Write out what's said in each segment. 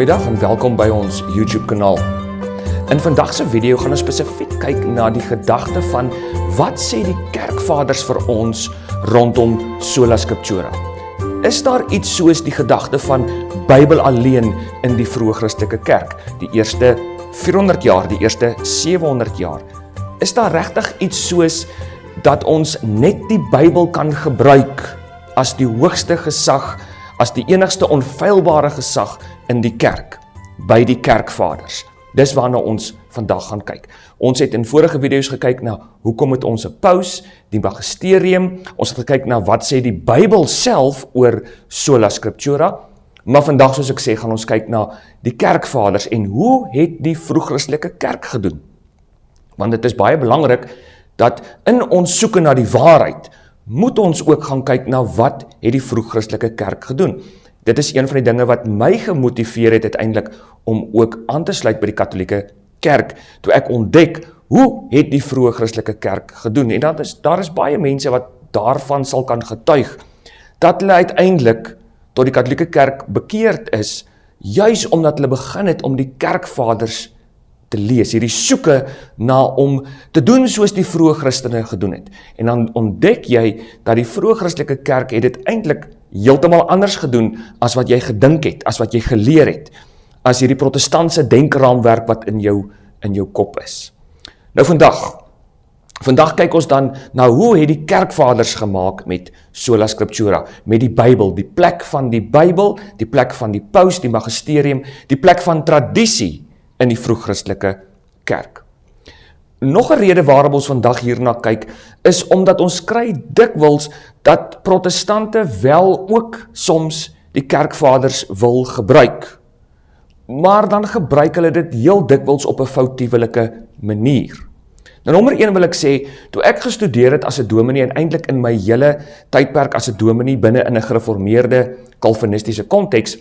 Goeiedag en welkom by ons YouTube kanaal. In vandag se video gaan ons spesifiek kyk na die gedagte van wat sê die kerkvaders vir ons rondom Sola Scriptura. Is daar iets soos die gedagte van Bybel alleen in die vroeë Christelike kerk, die eerste 400 jaar, die eerste 700 jaar? Is daar regtig iets soos dat ons net die Bybel kan gebruik as die hoogste gesag, as die enigste onfeilbare gesag in die kerk, by die kerkvaders? Dis waarna ons vandag gaan kyk. Ons het in vorige video's gekyk na hoekom het ons 'n paus, die magisterium, ons het gekyk na wat sê die Bybel self oor Sola Scriptura, maar vandag, soos ek sê, gaan ons kyk na die kerkvaders en hoe het die vroeg-Christelike kerk gedoen. Want dit is baie belangrik dat in ons soeke na die waarheid, moet ons ook gaan kyk na wat het die vroeg-Christelike kerk gedoen. Dit is een van die dinge wat my gemotiveer het uiteindelik om ook aan te sluit by die Katolieke kerk, toe ek ontdek, hoe het die vroeë Christelike kerk gedoen? En daar is baie mense wat daarvan sal kan getuig, dat hulle uiteindelik tot die Katolieke kerk bekeerd is, juis omdat hulle begin het om die kerkvaders te lees, hierdie soeke na om te doen soos die vroeë Christene gedoen het. En dan ontdek jy dat die vroeë Christelike kerk het dit eintlik heeltemal anders gedoen as wat jy gedink het, as wat jy geleer het, as hierdie protestantse denkraamwerk wat in jou kop is. Nou vandag kyk ons dan na hoe het die kerkvaders gemaak met Sola Scriptura, met die Bybel, die plek van die Bybel, die plek van die paus, die magisterium, die plek van tradisie in die vroeg-Christelike kerk. Nog 'n rede waarom ons vandag hierna kyk, is omdat ons kry dikwels dat protestante wel ook soms die kerkvaders wil gebruik. Maar dan gebruik hulle dit heel dikwels op 'n foutiewelike manier. Nou nommer 1 wil ek sê, toe ek gestudeer het as 'n dominee en eintlik in my hele tydperk as 'n dominee binne in 'n gereformeerde kalvinistiese konteks,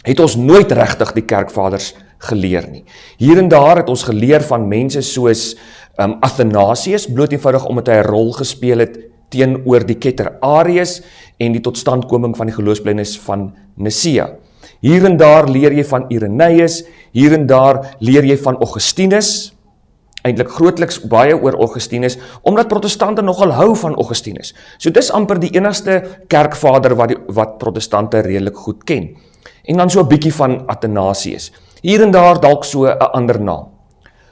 het ons nooit regtig die kerkvaders geleer nie. Hier en daar het ons geleer van mense soos Athanasius, bloot eenvoudig omdat hy 'n rol gespeel het teenoor die ketter Arius en die totstandkoming van die geloofsbelijdenis van Nicea. Hier en daar leer jy van Irenaeus, hier en daar leer jy van Augustinus, eintlik grootliks baie oor Augustinus, omdat protestante nogal hou van Augustinus. So dis amper die enigste kerkvader wat protestante redelik goed ken. En dan so 'n bietjie van Athanasius. Hier en daar dalk so 'n ander naam.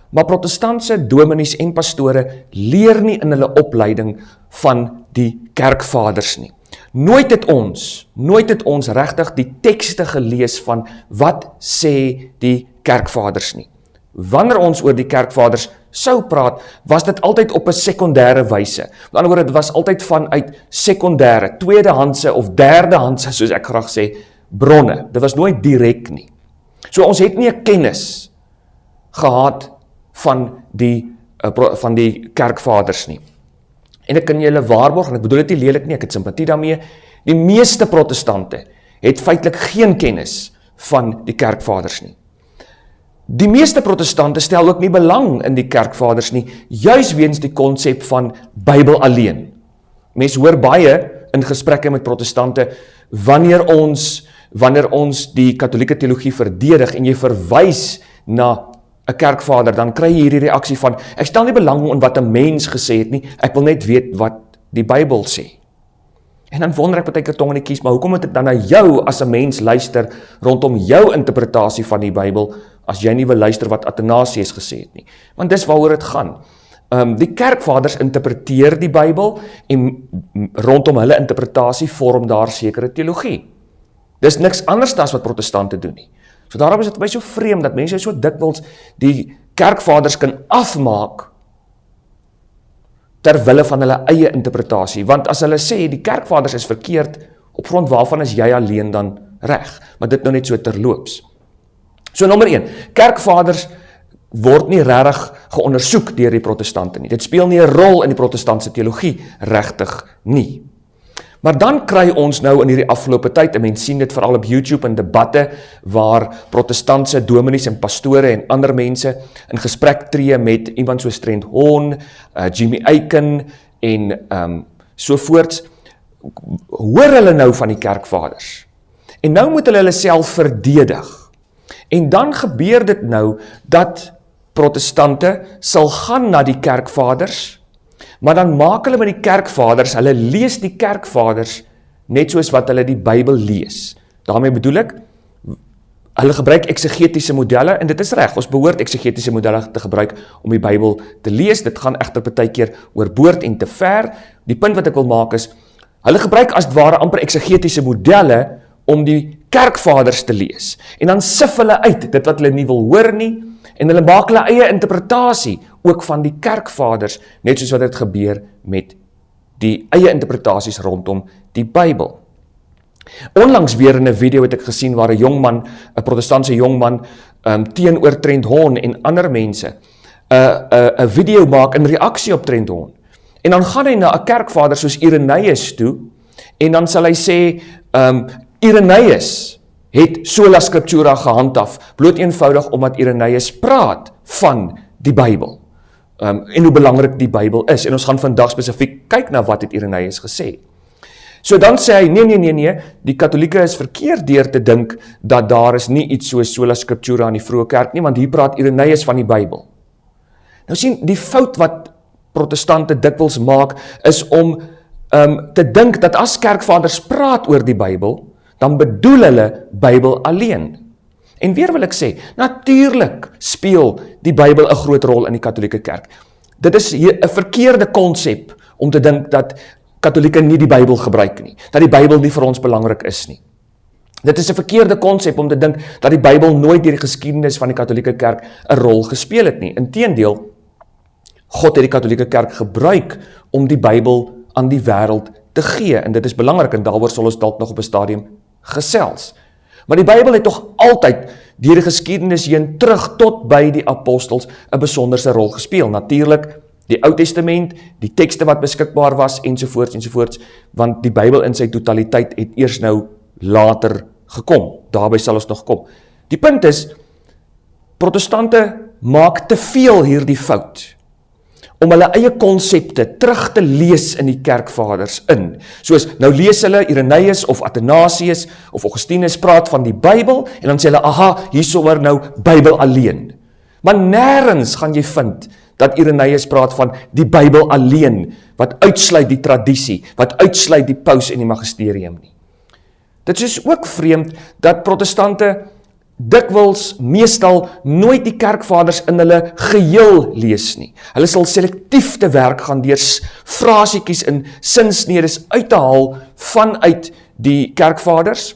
Maar protestantse dominees en pastore leer nie in hulle opleiding van die kerkvaders nie. Nooit het ons regtig die tekste gelees van wat sê die kerkvaders nie. Wanneer ons oor die kerkvaders sou praat, was dit altyd op 'n sekondêre wyse. Met ander woorde, dit was altyd vanuit sekondêre, tweedehandse of derdehandse, soos ek graag sê, bronne. Dit was nooit direk nie. So ons het nie 'n kennis gehad van die kerkvaders nie. En ek kan julle waarborg, en ek bedoel dit nie lelik nie, ek het simpatie daarmee, die meeste protestante het feitelik geen kennis van die kerkvaders nie. Die meeste protestante stel ook nie belang in die kerkvaders nie, juis weens die konsep van Bybel alleen. Mense hoor baie in gesprekke met protestante, wanneer ons die Katolieke teologie verdedig en jy verwys na 'n kerkvader, dan kry jy hierdie reaksie van, ek stel nie belang in wat 'n mens gesê het nie, ek wil net weet wat die Bybel sê. En dan wonder ek partykeer tong in die kies, maar hoekom moet ek dan na jou as 'n mens luister rondom jou interpretasie van die Bybel, as jy nie wil luister wat Athanasius gesê het nie? Want dis waaroor dit gaan. Die kerkvaders interpreteer die Bybel en rondom hulle interpretasie vorm daar sekere teologie. Dis niks anders as wat protestante doen nie. So daarom is dit baie so vreemd dat mense so dikwels die kerkvaders kan afmaak ter wille van hulle eie interpretasie. Want as hulle sê die kerkvaders is verkeerd, op grond waarvan is jy alleen dan reg? Maar dit nou net so terloops. So nommer 1, kerkvaders word nie regtig geondersoek deur die protestante nie. Dit speel nie 'n rol in die protestantse teologie regtig nie. Maar dan kry ons nou in hierdie afgelope tyd, en mens sien dit veral op YouTube in debatte, waar protestantse dominees en pastore en ander mense in gesprek tree met iemand soos Trent Horn, Jimmy Aiken en so voorts, hoor hulle nou van die kerkvaders. En nou moet hulle self verdedig. En dan gebeur dit nou, dat protestante sal gaan na die kerkvaders, maar dan maak hulle met die kerkvaders, hulle lees die kerkvaders, net soos wat hulle die Bybel lees. Daarmee bedoel ek, hulle gebruik eksegetiese modelle, en dit is reg, ons behoort eksegetiese modelle te gebruik om die Bybel te lees, dit gaan egter partykeer oorboord en te ver. Die punt wat ek wil maak is, hulle gebruik as het ware amper eksegetiese modelle om die kerkvaders te lees, en dan sif hulle uit, dit wat hulle nie wil hoor nie, en hulle maak hulle eie interpretasie, ook van die kerkvaders, net soos wat dit gebeur met die eie interpretasies rondom die Bybel. Onlangs weer in 'n video het ek gesien waar 'n jongman, 'n protestantse jongman, teenoor Trent Horn en ander mense, 'n video maak in reaksie op Trent Horn. En dan gaan hy na 'n kerkvader soos Irenaeus toe, en dan sal hy sê, Irenaeus het sola scriptura gehandhaaf, bloot eenvoudig omdat Irenaeus praat van die Bybel, en hoe belangrik die Bybel is, en ons gaan vandag spesifiek kyk na wat het Irenaeus gesê. So dan sê hy, nee, die katholieke is verkeerd deur te dink dat daar is nie iets soos sola scriptura in die vroeë kerk nie, want hier praat Irenaeus van die Bybel. Nou sien, die fout wat protestante dikwels maak, is om te dink dat as kerkvaders praat oor die Bybel, dan bedoel hulle Bybel alleen. En weer wil ek sê, natuurlik speel die Bybel 'n groot rol in die katholieke kerk. Dit is 'n verkeerde konsep om te dink dat katholieke nie die Bybel gebruik nie, dat die Bybel nie vir ons belangrik is nie. Dit is 'n verkeerde konsep om te dink dat die Bybel nooit deur die geskiedenis van die katholieke kerk 'n rol gespeel het nie. Inteendeel, God het die katholieke kerk gebruik om die Bybel aan die wêreld te gee, en dit is belangrik, en daaroor sal ons dalk nog op 'n stadium gesels. Maar die Bybel het tog altyd deur die geskiedenis heen terug tot by die apostels 'n besonderse rol gespeel. Natuurlik die Ou Testament, die tekste wat beskikbaar was, ensovoorts, want die Bybel in sy totaliteit het eers nou later gekom. Daarby sal ons nog kom. Die punt is, protestante maak te veel hierdie fout, om hulle eie konsepte terug te lees in die kerkvaders in. Soos, nou lees hulle Irenaeus of Athanasius of Augustinus praat van die Bybel, en dan sê hulle, aha, hierso oor nou Bybel alleen. Maar nêrens gaan jy vind dat Irenaeus praat van die Bybel alleen, wat uitsluit die tradisie, wat uitsluit die paus en die magisterium nie. Dit is ook vreemd dat protestante dikwels, meestal, nooit die kerkvaders in hulle geheel lees nie. Hulle sal selektief te werk gaan deur frasiekies en sinsnedes uit te haal vanuit die kerkvaders,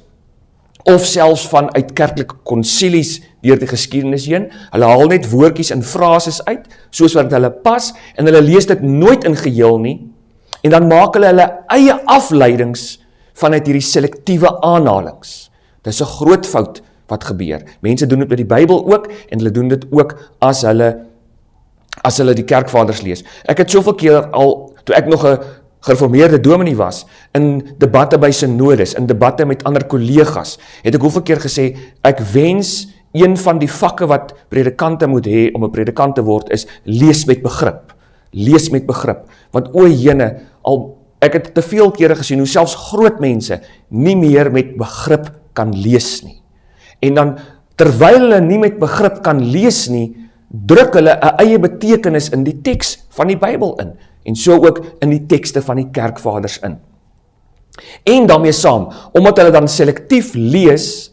of selfs vanuit kerklike konsilies deur die geskiedenis heen. Hulle haal net woordjies en frases uit, soos wat hulle pas, en hulle lees dit nooit in geheel nie, en dan maak hulle eie afleidings vanuit hierdie selektiewe aanhalings. Dis 'n groot fout wat gebeur. Mense doen dit met die Bybel ook, en hulle doen dit ook as hulle die kerkvaders lees. Ek het soveel keer al, toe ek nog 'n gereformeerde dominee was, in debatte by synodes, in debatte met ander kollegas, het ek hoeveel keer gesê, ek wens een van die vakke wat predikante moet hê om 'n predikant te word, is lees met begrip. Lees met begrip. Want o jene, ek het te veel kere gesien hoe selfs groot mense nie meer met begrip kan lees nie. En dan, terwyl hulle nie met begrip kan lees nie, druk hulle 'n eie betekenis in die teks van die Bybel in, en so ook in die tekste van die kerkvaders in. En daarmee saam, omdat hulle dan selektief lees,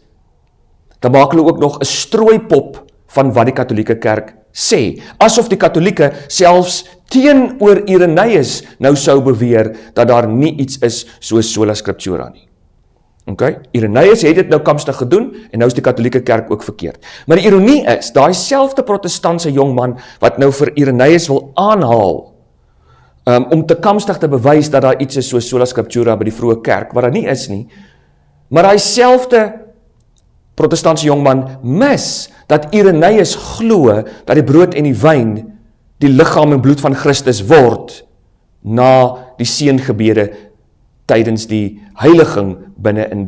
dan maak hulle ook nog 'n strooipop van wat die katholieke kerk sê, asof die katholieke selfs teenoor Irenaeus nou sou beweer, dat daar nie iets is soos sola scriptura nie. Okay? Irenaeus het dit nou kamstig gedoen, en nou is die katholieke kerk ook verkeerd. Maar die ironie is, daai selfde protestantse jongman, wat nou vir Irenaeus wil aanhaal, om te kamstig te bewys dat daar iets is soos sola scriptura by die vroeë kerk, wat daar nie is nie, maar daai selfde protestantse jongman mis, dat Irenaeus glo, dat die brood en die wyn, die liggaam en bloed van Christus word, na die seëngebede, tydens die heiliging binne in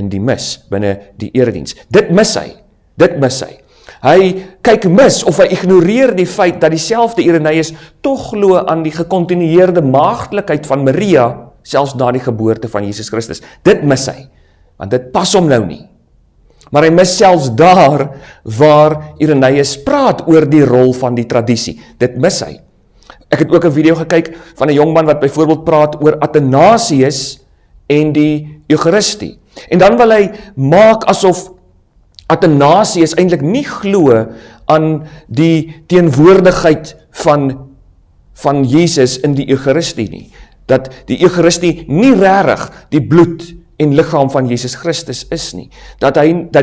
die mis, binne die erediens. Dit mis hy. Hy kyk mis, of hy ignoreer die feit, dat dieselfde Irenaeus tog glo aan die gekontinueerde maagdelikheid van Maria, selfs na die geboorte van Jesus Christus. Dit mis hy, want dit pas hom nou nie. Maar hy mis selfs daar waar Irenaeus praat oor die rol van die tradisie. Dit mis hy. Ek het ook 'n video gekyk van 'n jong man wat byvoorbeeld praat oor Athanasius en die Eucharistie. En dan wil hy maak asof Athanasius eintlik nie glo aan die teenwoordigheid van Jesus in die Eucharistie nie. Dat die Eucharistie nie regtig die bloed en liggaam van Jesus Christus is nie. Dat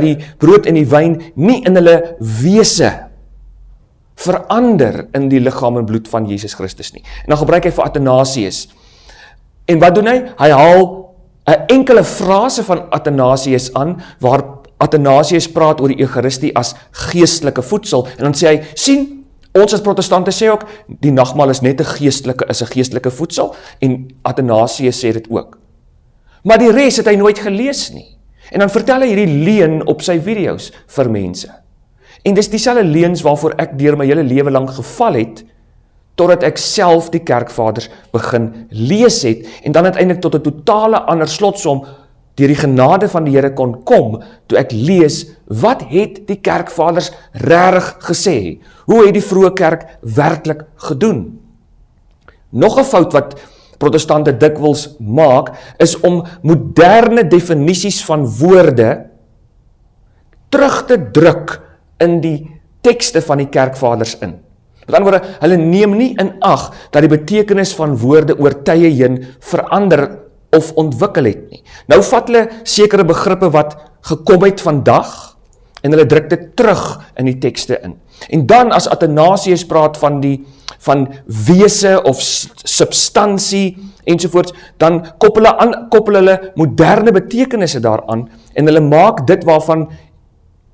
die brood en die wyn nie in hulle wese verander in die liggaam en bloed van Jesus Christus nie. En dan gebruik hy vir Athanasius. En wat doen hy? Hy haal 'n enkele frase van Athanasius aan, waar Athanasius praat oor die Eucharistie as geestelike voedsel, en dan sê hy, sien, ons as protestante sê ook, die nagmaal is net 'n geestelike voedsel, en Athanasius sê dit ook. Maar die res het hy nooit gelees nie. En dan vertel hy hierdie leuen op sy video's vir mense. En dis dieselfde leuns waarvoor ek deur my hele lewe lank geval het, totdat ek self die kerkvaders begin lees het, en dan uiteindelik tot 'n totale ander slotsom deur die genade van die Here kon kom, toe ek lees, wat het die kerkvaders regtig gesê? Hoe het die vroeë kerk werklik gedoen? Nog 'n fout wat protestante dikwels maak, is om moderne definisies van woorde terug te druk in die tekste van die kerkvaders in. Met ander woorde, hulle neem nie in ag dat die betekenis van woorde oor tye heen verander of ontwikkel het nie. Nou vat hulle sekere begrippe wat gekom het vandag, en hulle druk dit terug in die tekste in. En dan as Athanasius praat van wese of substansie ensovoorts, dan koppel hulle moderne betekenisse daaraan, en hulle maak dit waarvan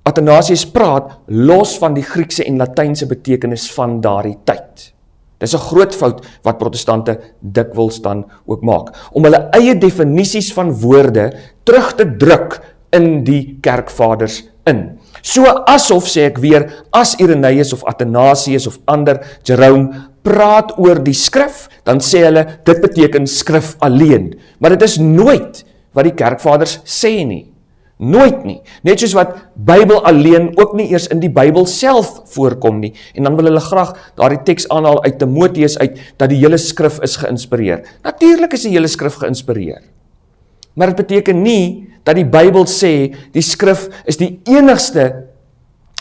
Athanasius praat, los van die Griekse en Latynse betekenis van daardie tyd. Dis 'n groot fout wat protestante dikwels dan ook maak, om hulle eie definisies van woorde terug te druk in die kerkvaders in. So asof, sê ek weer, as Irenaeus of Athanasius of ander, Jerome, praat oor die skrif, dan sê hulle, dit beteken skrif alleen. Maar dit is nooit wat die kerkvaders sê nie. Nooit nie. Net soos wat Bybel alleen ook nie eers in die Bybel self voorkom nie. En dan wil hulle graag daardie teks aanhaal uit Timoteus uit, dat die hele skrif is geïnspireer. Natuurlik is die hele skrif geïnspireer. Maar dit beteken nie dat die Bybel sê, die skrif is die enigste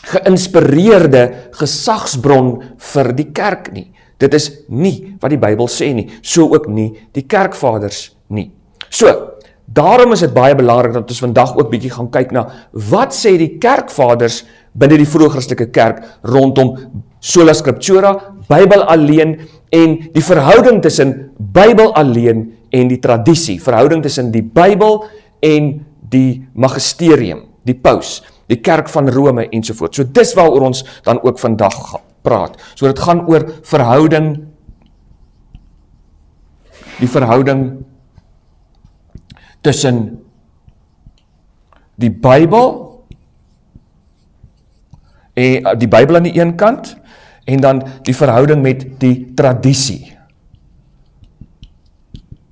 geïnspireerde gesagsbron vir die kerk nie. Dit is nie wat die Bybel sê nie, so ook nie die kerkvaders nie. So, daarom is dit baie belangrik dat ons vandag ook bietjie gaan kyk na, wat sê die kerkvaders binne die vroeë Christelike kerk rondom sola scriptura, Bybel alleen, en die verhouding tussen Bybel alleen en die tradisie, verhouding tussen die Bybel en die magisterium, die paus, die kerk van Rome ensovoort. So dis waaroor ons dan ook vandag praat. So dit gaan oor die verhouding tussen die Bybel aan die een kant, en dan die verhouding met die tradisie.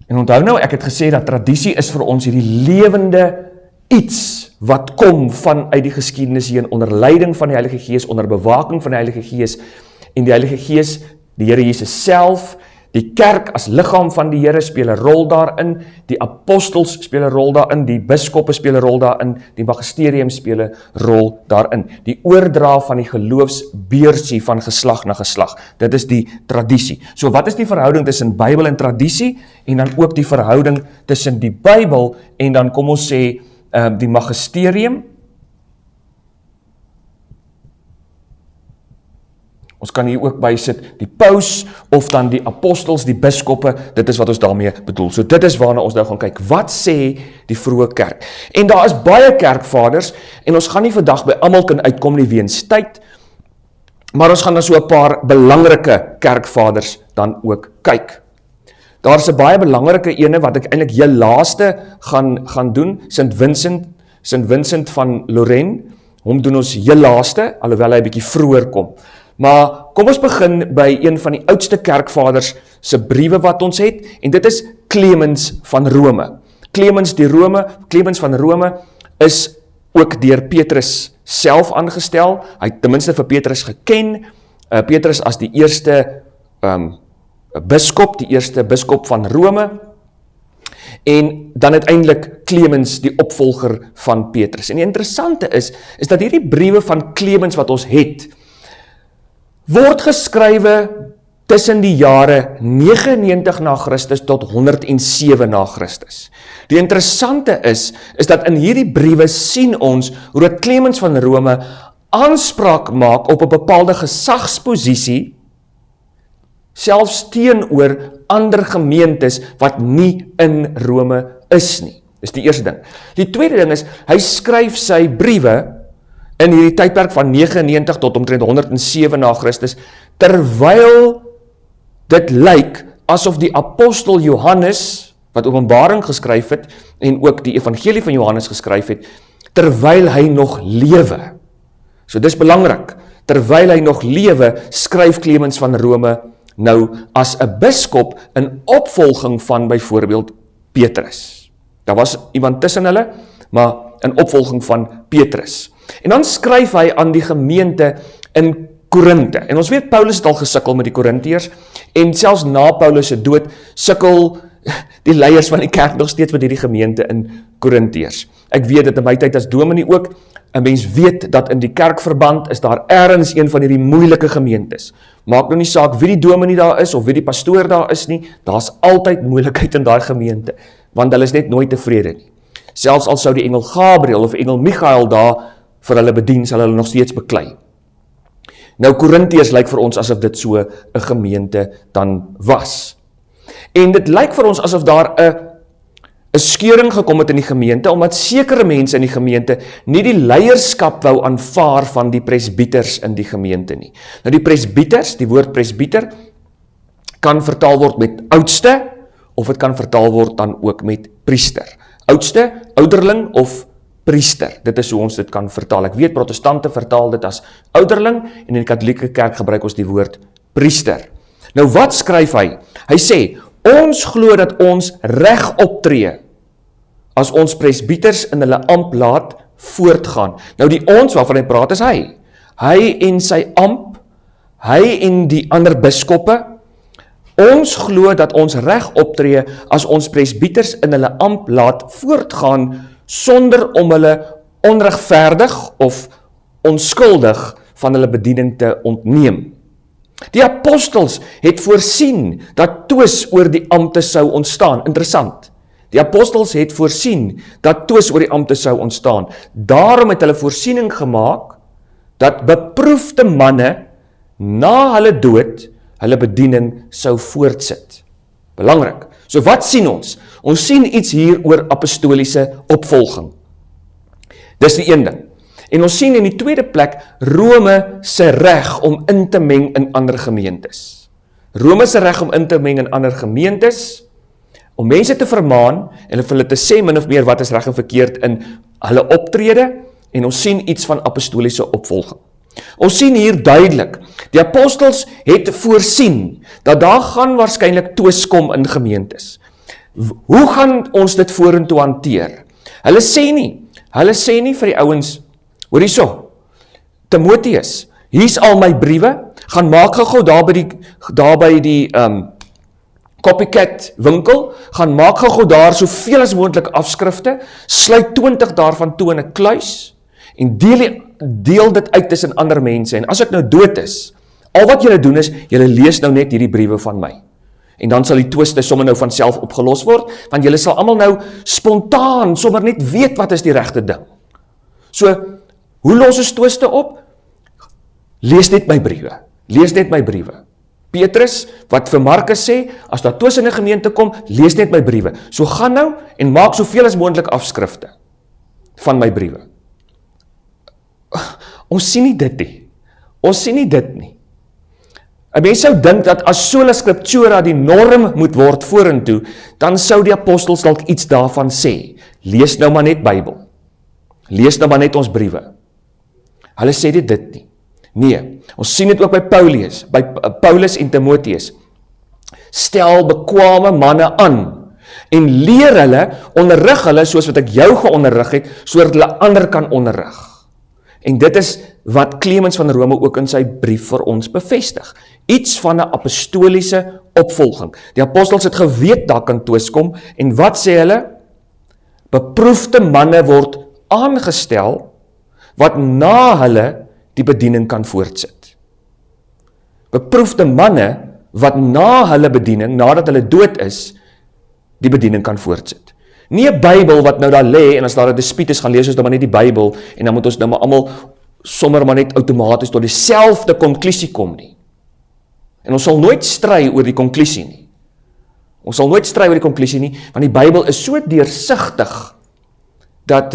En onthou nou, ek het gesê dat tradisie is vir ons hierdie lewende iets wat kom vanuit die geskiedenis heen, onder leiding van die Heilige Gees, onder bewaking van die Heilige Gees, en die Heilige Gees, die Here Jesus self, die kerk as liggaam van die Here speel 'n rol daarin, die apostels speel 'n rol daarin, die biskoppe speel 'n rol daarin, die magisterium speel 'n rol daarin. Die oordra van die geloofsbeursie van geslag na geslag, dit is die tradisie. So wat is die verhouding tussen Bybel en tradisie, en dan ook die verhouding tussen die Bybel en dan kom ons sê die magisterium? Ons kan hier ook bysit die paus, of dan die apostels, die biskoppe, dit is wat ons daarmee bedoel. So dit is waarna ons nou gaan kyk, wat sê die vroeë kerk? En daar is baie kerkvaders, en ons gaan nie vandag by almal kan uitkom nie weens tyd, maar ons gaan na so 'n paar belangrike kerkvaders dan ook kyk. Daar is 'n baie belangrike ene, wat ek eintlik heel laaste gaan doen, St. Vincent van Lorraine, hom doen ons heel laaste, alhoewel hy 'n bietjie vroeër kom. Maar kom ons begin by een van die oudste kerkvaders se briewe wat ons het, en dit is Clemens van Rome. Clemens van Rome is ook deur Petrus self aangestel. Hy het ten minste vir Petrus geken. Petrus as die eerste biskop, die eerste biskop van Rome, en dan uiteindelik Clemens, die opvolger van Petrus. En die interessante is dat hierdie briewe van Clemens wat ons het, word geskrywe tussen die jare 99 na Christus tot 107 na Christus. Die interessante is dat in hierdie briewe sien ons hoe dat Clemens van Rome aanspraak maak op 'n bepaalde gesagsposisie, selfs teenoor ander gemeentes wat nie in Rome is nie. Dis die eerste ding. Die tweede ding is, hy skryf sy briewe in hierdie tydperk van 99 tot omtrent 107 na Christus, terwyl dit lyk asof die apostel Johannes, wat Openbaring geskryf het, en ook die evangelie van Johannes geskryf het, terwyl hy nog lewe. So dis belangrik, terwyl hy nog lewe, skryf Clemens van Rome nou as 'n biskop in opvolging van byvoorbeeld Petrus. Daar was iemand tussen hulle, maar in opvolging van Petrus. En dan skryf hy aan die gemeente in Korinthe. En ons weet Paulus het al gesukkel met die Korintiërs, en selfs na Paulus se dood sukkel die leiers van die kerk nog steeds met hierdie gemeente in Korintiërs. Ek weet dit in my tyd as dominee ook, 'n mens weet dat in die kerkverband is daar ergens een van hierdie moeilike gemeentes. Maak nou nie saak wie die dominee daar is of wie die pastoor daar is nie, daar's altyd moeilikheid in daai gemeente, want hulle is net nooit tevrede nie. Selfs al sou die engel Gabriel of engel Michael daar vir hulle bedien, sal hulle nog steeds beklei. Nou Korintiërs lyk vir ons asof dit so 'n gemeente dan was. En dit lyk vir ons asof daar 'n skeuring gekom het in die gemeente, omdat sekere mense in die gemeente nie die leierskap wou aanvaar van die presbyters in die gemeente nie. Nou die presbyters, die woord presbyter, kan vertaal word met oudste, of het kan vertaal word dan ook met priester. Oudste, ouderling of priester, dit is hoe ons dit kan vertaal. Ek weet protestante vertaal dit as ouderling, en in die katholieke kerk gebruik ons die woord priester. Nou wat skryf hy? Hy sê, ons glo dat ons reg optree as ons presbyters in hulle amp laat voortgaan. Nou die ons waarvan hy praat is hy. Hy en sy amp, hy en die ander biskoppe. Ons glo dat ons reg optree as ons presbyters in hulle amp laat voortgaan sonder om hulle onregverdig of onskuldig van hulle bediening te ontneem. Die apostels het voorsien dat twis oor die ampte sou ontstaan. Interessant. Die apostels het voorsien dat twis oor die ampte sou ontstaan. Daarom het hulle voorsiening gemaak dat beproefde manne na hulle dood hulle bediening sou voortsit. Belangrik. So wat sien ons? Ons sien iets hier oor apostoliese opvolging. Dis die een ding. En ons sien in die tweede plek Rome se reg om in te meng in ander gemeentes. Rome se reg om in te meng in ander gemeentes, om mense te vermaan en vir hulle te sê min of meer wat is reg en verkeerd in hulle optrede, en ons sien iets van apostoliese opvolging. Ons sien hier duidelik, die apostels het voorsien dat daar gaan waarskynlik twis kom in gemeentes. Hoe gaan ons dit vorentoe hanteer? Hulle sê nie vir die ouens, hoor hierso, Timoteus, hier's al my briewe, gaan maak gou daar by die copycat winkel, gaan maak gou daar soveel as moontlik afskrifte, sluit 20 daarvan toe in 'n kluis, en deel dit uit tussen ander mense, en as ek nou dood is, al wat julle doen is, julle lees nou net hierdie briewe van my, en dan sal die twiste sommer nou van self opgelos word, want julle sal almal nou spontaan, sommer net weet wat is die regte ding. So, hoe los ons twiste op? Lees net my briewe. Petrus, wat vir Markus sê, as daar twis in 'n gemeente kom, lees net my briewe. So gaan nou, en maak soveel as moontlik afskrifte van my briewe. Ons sien nie dit nie. 'n Mens sou dink dat as sola scriptura die norm moet word vorentoe, dan sou die apostels dalk iets daarvan sê. Lees nou maar net Bybel. Lees nou maar net ons briewe. Hulle sê dit nie. Nee, ons sien dit ook by Paulus en Timoteus. Stel bekwame manne aan en leer hulle, onderrig hulle soos wat ek jou geonderrig het, sodat hulle ander kan onderrig. En dit is wat Clemens van Rome ook in sy brief vir ons bevestig. Iets van 'n apostoliese opvolging. Die apostels het geweet daar kan twis kom, en wat sê hulle? Beproefde manne word aangestel, wat na hulle die bediening kan voortsit. Beproefde manne, wat na hulle bediening, nadat hulle dood is, die bediening kan voortsit. Nie 'n Bybel wat nou daar lê, en as daar 'n dispuut is, gaan lees ons nou maar net die Bybel, en dan moet ons nou maar almal sommer maar net outomaties tot dieselfde konklusie kom nie. En ons sal nooit stry oor die konklusie nie. Ons sal nooit stry oor die konklusie nie, want die Bybel is so deursigtig, dat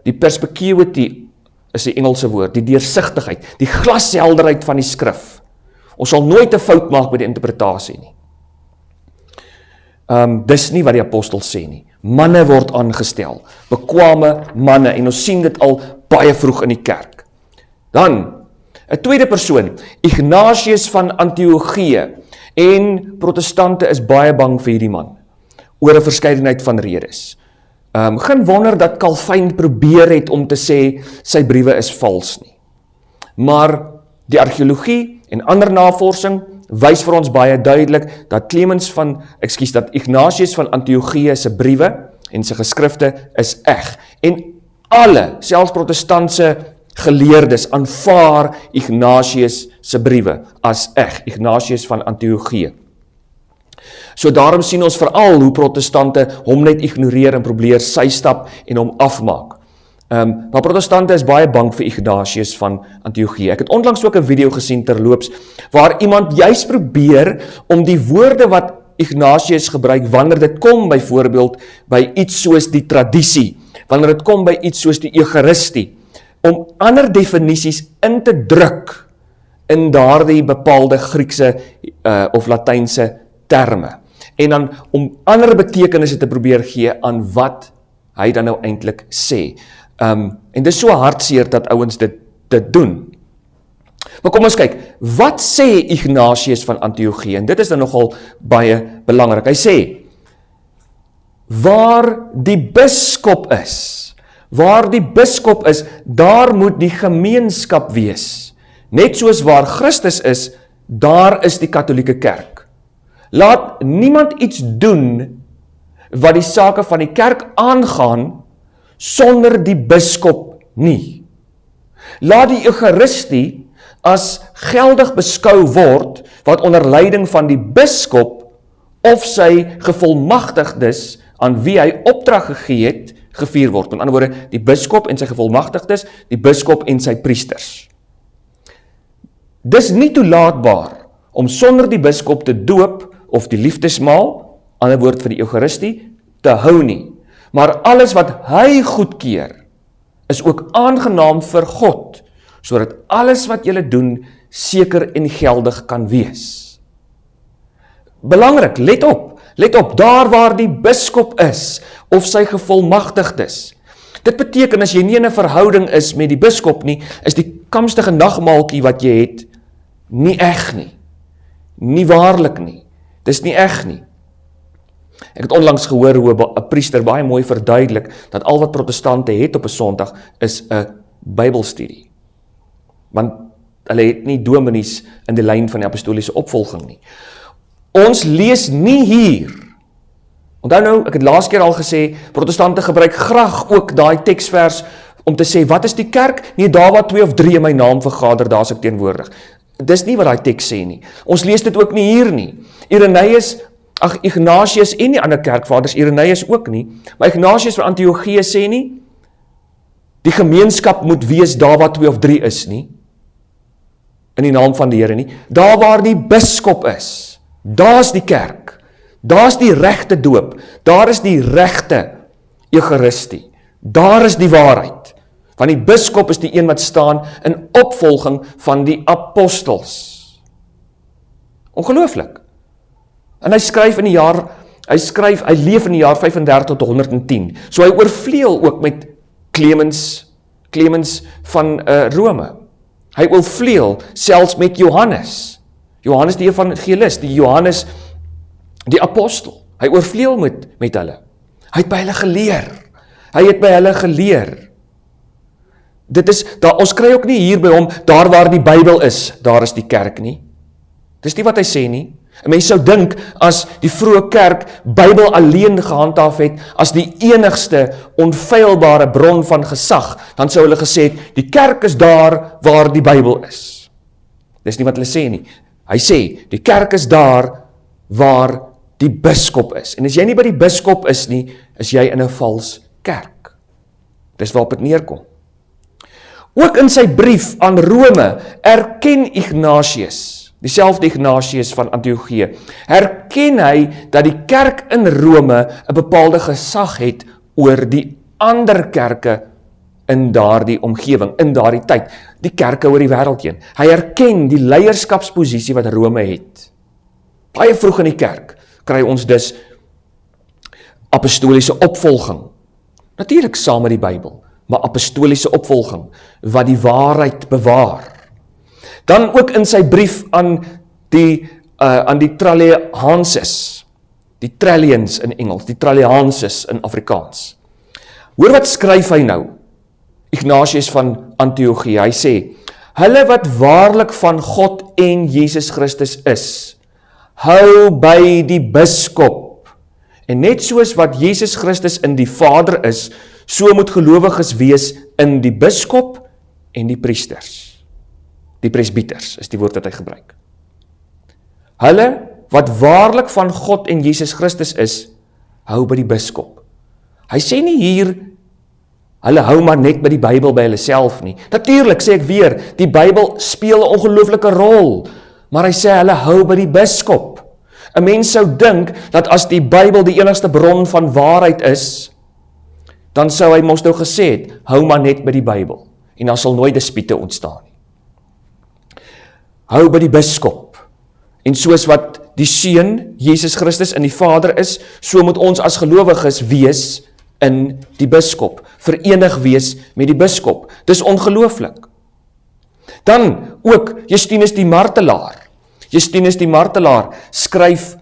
die perspicuity is die Engelse woord, die deursigtigheid, die glashelderheid van die skrif. Ons sal nooit 'n fout maak by die interpretasie nie. Dis nie wat die apostel sê nie. Manne word aangestel, bekwame manne, en ons sien dit al baie vroeg in die kerk. Dan, 'n tweede persoon, Ignatius van Antiochië, en protestante is baie bang vir hierdie man, oor 'n verskeidenheid van redes. Geen wonder dat Calvin probeer het om te sê, sy briewe is vals nie. Maar die argeologie en ander navorsing wys vir ons baie duidelik dat dat Ignatius van Antiochië se briewe en sy geskrifte is eg. En alle, selfs protestantse geleerdes, aanvaar Ignatius se briewe as eg, Ignatius van Antiochië. So daarom sien ons veral hoe protestante hom net ignoreer en probeer sy stap en hom afmaak. Maar protestante is baie bang vir Ignatius van Antiochië. Ek het onlangs ook 'n video gesien terloops, waar iemand juist probeer om die woorde wat Ignatius gebruik, wanneer dit kom byvoorbeeld by iets soos die tradisie, wanneer dit kom by iets soos die Eucharistie, om ander definisies in te druk in daardie bepaalde Griekse of Latynse terme. En dan om ander betekenisse te probeer gee aan wat hy dan nou eintlik sê. En dit is so hartseer dat ouens dit doen. Maar kom ons kyk, wat sê Ignatius van Antiochië? En dit is dan nogal baie belangrik. Hy sê, waar die biskop is, daar moet die gemeenskap wees. Net soos waar Christus is, daar is die katholieke kerk. Laat niemand iets doen wat die sake van die kerk aangaan sonder die biskop nie. Laat die Eucharistie as geldig beskou word wat onder leiding van die biskop of sy gevolmagtigdes aan wie hy opdrag gegee het, gevier word. Met ander woorde, die biskop en sy gevolmagtigdes, die biskop en sy priesters. Dis nie toelaatbaar om sonder die biskop te doop of die liefdesmaal, ander woord vir die Eucharistie, te hou nie. Maar alles wat hy goedkeur, is ook aangenaam vir God, sodat alles wat julle doen, seker en geldig kan wees. Belangrik, let op, daar waar die biskop is, of sy gevolmagtigdes. Dit beteken, as jy nie in 'n verhouding is met die biskop nie, is die kamstige nagmaaltjie wat jy het, nie eg nie. Nie waarlik nie. Dis nie eg nie. Ek het onlangs gehoor hoe 'n priester baie mooi verduidelik, dat al wat protestante het op 'n Sondag, is 'n Bybelstudie. Want hulle het nie dominees in die lyn van die apostoliese opvolging nie. Ons lees nie hier. Onthou nou, ek het laas keer al gesê, protestante gebruik graag ook daai teksvers om te sê, wat is die kerk? Nee, daar waar 2 of 3 in my naam vergader, daar is ek teenwoordig. Dis nie wat daai teks sê nie. Ons lees dit ook nie hier nie. Ignatius en die ander kerkvaders, Irenaeus ook nie, maar Ignatius van Antiochië sê nie, die gemeenskap moet wees daar waar 2 of 3 is nie, in die naam van die Here nie. Daar waar die biskop is, daar is die kerk, daar is die regte doop, daar is die regte Eucharistie, daar is die waarheid, want die biskop is die een wat staan in opvolging van die apostels. Ongelooflik. En hy leef in die jaar 35 tot 110, so hy oorvleuel ook met Clemens van Rome. Hy oorvleuel selfs met Johannes die evangelis, die Johannes die apostel. Hy oorvleuel met hulle. Hy het by hulle geleer. Hy het by hulle geleer. Dit is, ons kry ook nie hier by hom, daar waar die Bybel is, daar is die kerk nie. Dis nie wat hy sê nie. En mens sou dink, as die vroeë kerk Bybel alleen gehandhaaf het, as die enigste onfeilbare bron van gesag, dan sou hulle gesê het, die kerk is daar waar die Bybel is. Dis nie wat hulle sê nie. Hy sê, die kerk is daar waar die biskop is. En as jy nie by die biskop is nie, is jy in 'n vals kerk. Dis waarop dit neerkom. Ook in sy brief aan Rome erken Ignatius, dieselfde Ignatius van Antiochië, erken hy dat die kerk in Rome 'n bepaalde gesag het oor die ander kerke in daardie omgewing, in daardie tyd, die kerke oor die wêreld heen. Hy erken die leierskapsposisie wat Rome het. Baie vroeg in die kerk kry ons dus apostoliese opvolging. Natuurlik saam met die Bybel, maar apostoliese opvolging, wat die waarheid bewaar. Dan ook in sy brief aan die Trallianses, die Trallians in Engels, die Trallianses in Afrikaans. Hoor wat skryf hy nou, Ignatius van Antiochië, hy sê, hulle wat waarlik van God en Jesus Christus is, hou by die biskop, en net soos wat Jesus Christus in die Vader is, so moet gelowiges wees in die biskop en die priesters. Die presbyters is die woord wat hy gebruik. Hulle wat waarlik van God en Jesus Christus is, hou by die biskop. Hy sê nie hier, hulle hou maar net by die Bybel by hulle self nie. Natuurlik sê ek weer, die Bybel speel 'n ongelooflike rol, maar hy sê hulle hou by die biskop. 'n Mens sou dink dat as die Bybel die enigste bron van waarheid is, dan sou hy mos nou gesê het, hou maar net by die Bybel, en dan sal nooit dispute ontstaan nie. Hou by die biskop, en soos wat die Seun, Jesus Christus, in die Vader is, so moet ons as gelowiges wees in die biskop, verenig wees met die biskop. Dis ongelooflik. Dan ook Justinus die martelaar. Justinus die martelaar skryf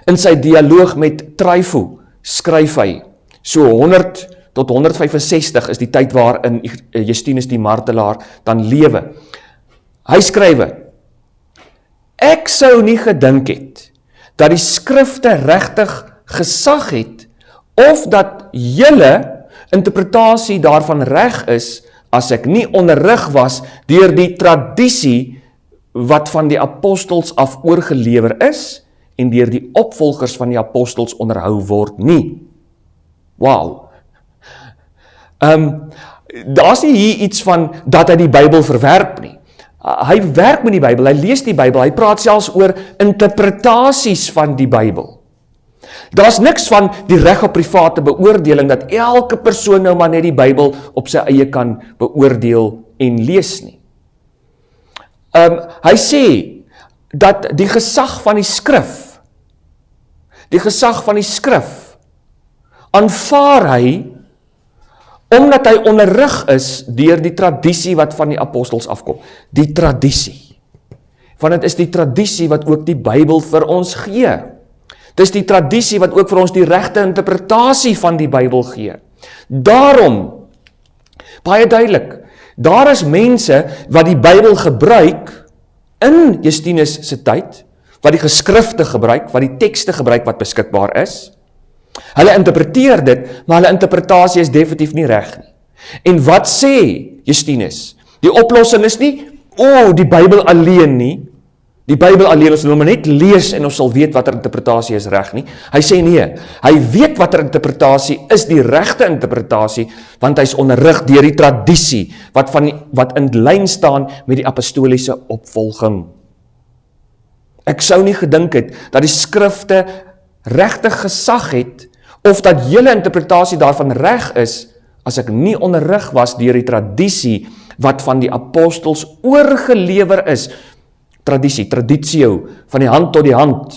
in sy dialoog met Tryfo, skryf hy, so 100 tot 165 is die tyd waarin Justinus die martelaar dan lewe. Hy skrywe, ek sou nie gedink het, dat die skrifte regtig gesag het, of dat julle interpretasie daarvan reg is, as ek nie onderrig was deur die tradisie wat van die apostels af oorgelewer is, en deur die opvolgers van die apostels onderhou word nie. Wow. Daar's nie hier iets van, dat hy die Bybel verwerp nie. Hy werk met die Bybel, hy lees die Bybel, hy praat selfs oor interpretasies van die Bybel. Daar's niks van die reg op private beoordeling, dat elke persoon nou maar net die Bybel op sy eie kan beoordeel en lees nie. Hy sê, dat die gesag van die skrif, aanvaar hy, omdat hy onderrig is deur die tradisie wat van die apostels afkom. Die tradisie. Want dit is die tradisie wat ook die Bybel vir ons gee. Dit is die tradisie wat ook vir ons die regte interpretasie van die Bybel gee. Daarom, baie duidelik, daar is mense wat die Bybel gebruik in Justinus se tyd, wat die geskrifte gebruik, wat die tekste gebruik wat beskikbaar is. Hulle interpreteer dit, maar hulle interpretasie is definitief nie reg nie. En wat sê Justinus? Die oplossing is nie, die Bybel alleen nie. Die Bybel alleen, ons moet maar net lees en ons sal weet watter interpretasie is reg nie. Hy sê nee, hy weet watter interpretasie is die regte interpretasie, want hy is onderrig deur die tradisie, wat in lyn staan met die apostoliese opvolging. Ek sou nie gedink het, dat die skrifte regtig gesag het, of dat julle interpretasie daarvan reg is, as ek nie onderrig was deur die tradisie, wat van die apostels oorgelewer is. Traditio, van die hand tot die hand,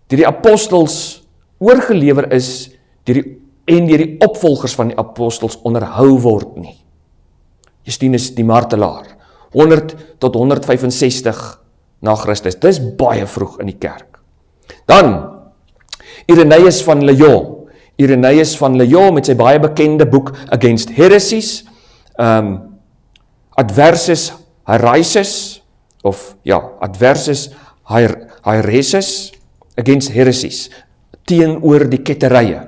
deur die apostels oorgelewer is, en deur die opvolgers van die apostels onderhou word nie. Justinus die martelaar, 100 tot 165 na Christus, dis baie vroeg in die kerk. Dan, Irenaeus van Lyon. Irenaeus van Lyon met sy baie bekende boek Against Heresies, Adversus Hairesis, of ja, Adversus Hairesis, Against Heresies, teenoor die ketterye.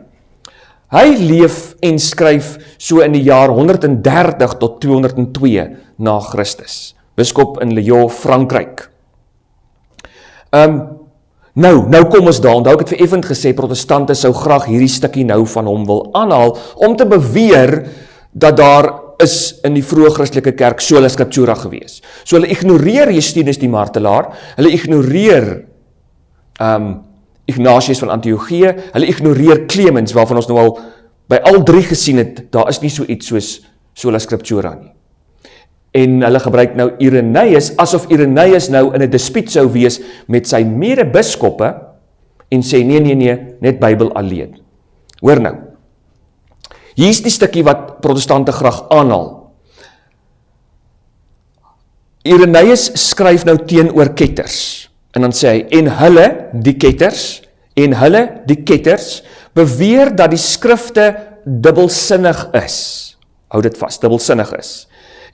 Hy leef en skryf so in die jaar 130 tot 202 na Christus. Biskop in Lyon, Frankryk. Nou kom ons daar, onthou ek het vereffend gesê, protestante sou graag hierdie stukkie nou van hom wil aanhaal, om te beweer dat daar is in die vroeë Christelike kerk sola scriptura gewees. So hulle ignoreer Justinus die martelaar, hulle ignoreer Ignatius van Antiochië, hulle ignoreer Clemens, waarvan ons nou al by al drie gesien het, daar is nie so iets soos sola scriptura nie. En hulle gebruik nou Irenaeus, asof Irenaeus nou in 'n dispuut sou wees met sy mede-biskoppe, en sê nee, net Bybel alleen. Hoor nou, hier is die stukkie wat protestante graag aanhaal. Irenaeus skryf nou teenoor ketters, en dan sê hy, en hulle, die ketters, beweer dat die skrifte dubbelsinnig is. Hou dit vas, dubbelsinnig is.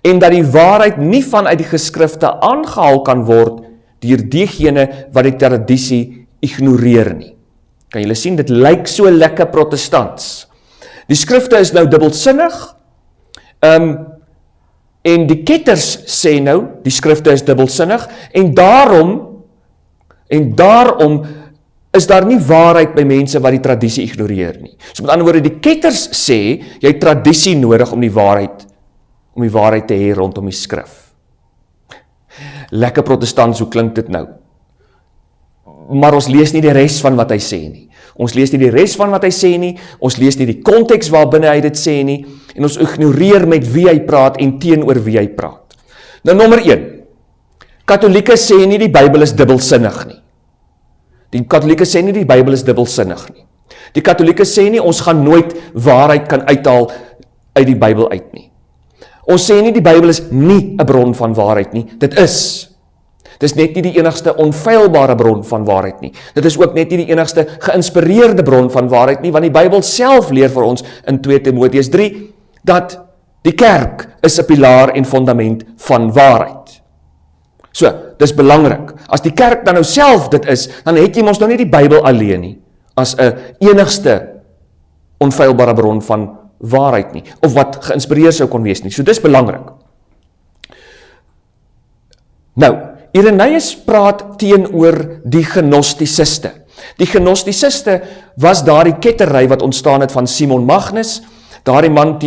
En dat die waarheid nie vanuit die geskrifte aangehaal kan word deur diegene wat die tradisie ignoreer nie. Kan julle sien, dit lyk so lekker protestants. Die skrifte is nou dubbelsinnig, en die ketters sê nou, die skrifte is dubbelsinnig, en daarom is daar nie waarheid by mense wat die tradisie ignoreer nie. So met ander woorde, die ketters sê, jy het tradisie nodig om die waarheid te hê rondom die skrif. Lekker protestants, hoe klink dit nou? Maar ons lees nie die res van wat hy sê nie. Ons lees nie die res van wat hy sê nie, ons lees nie die konteks waarbinne hy dit sê nie, en ons ignoreer met wie hy praat en teenoor wie hy praat. Nou nommer 1, Katolieke sê nie die Bybel is dubbelsinnig nie. Die Katolieke sê nie die Bybel is dubbelsinnig nie. Die Katolieke sê nie ons gaan nooit waarheid kan uithaal uit die Bybel uit nie. Ons sê nie die Bybel is nie 'n bron van waarheid nie, dit is. Dit is net nie die enigste onfeilbare bron van waarheid nie. Dit is ook net nie die enigste geïnspireerde bron van waarheid nie, want die Bybel self leer vir ons in 2 Timoteus 3, dat die kerk is 'n pilaar en fundament van waarheid. So, dis belangrik. As die kerk dan nou self dit is, dan het jy mos nou nie die Bybel alleen nie, as 'n enigste onfeilbare bron van waarheid nie, of wat geïnspireer sou kon wees nie. So dis belangrik. Nou, Irenaeus praat teenoor die gnosticiste. Die gnosticiste was daardie kettery wat ontstaan het van Simon Magnus, daardie man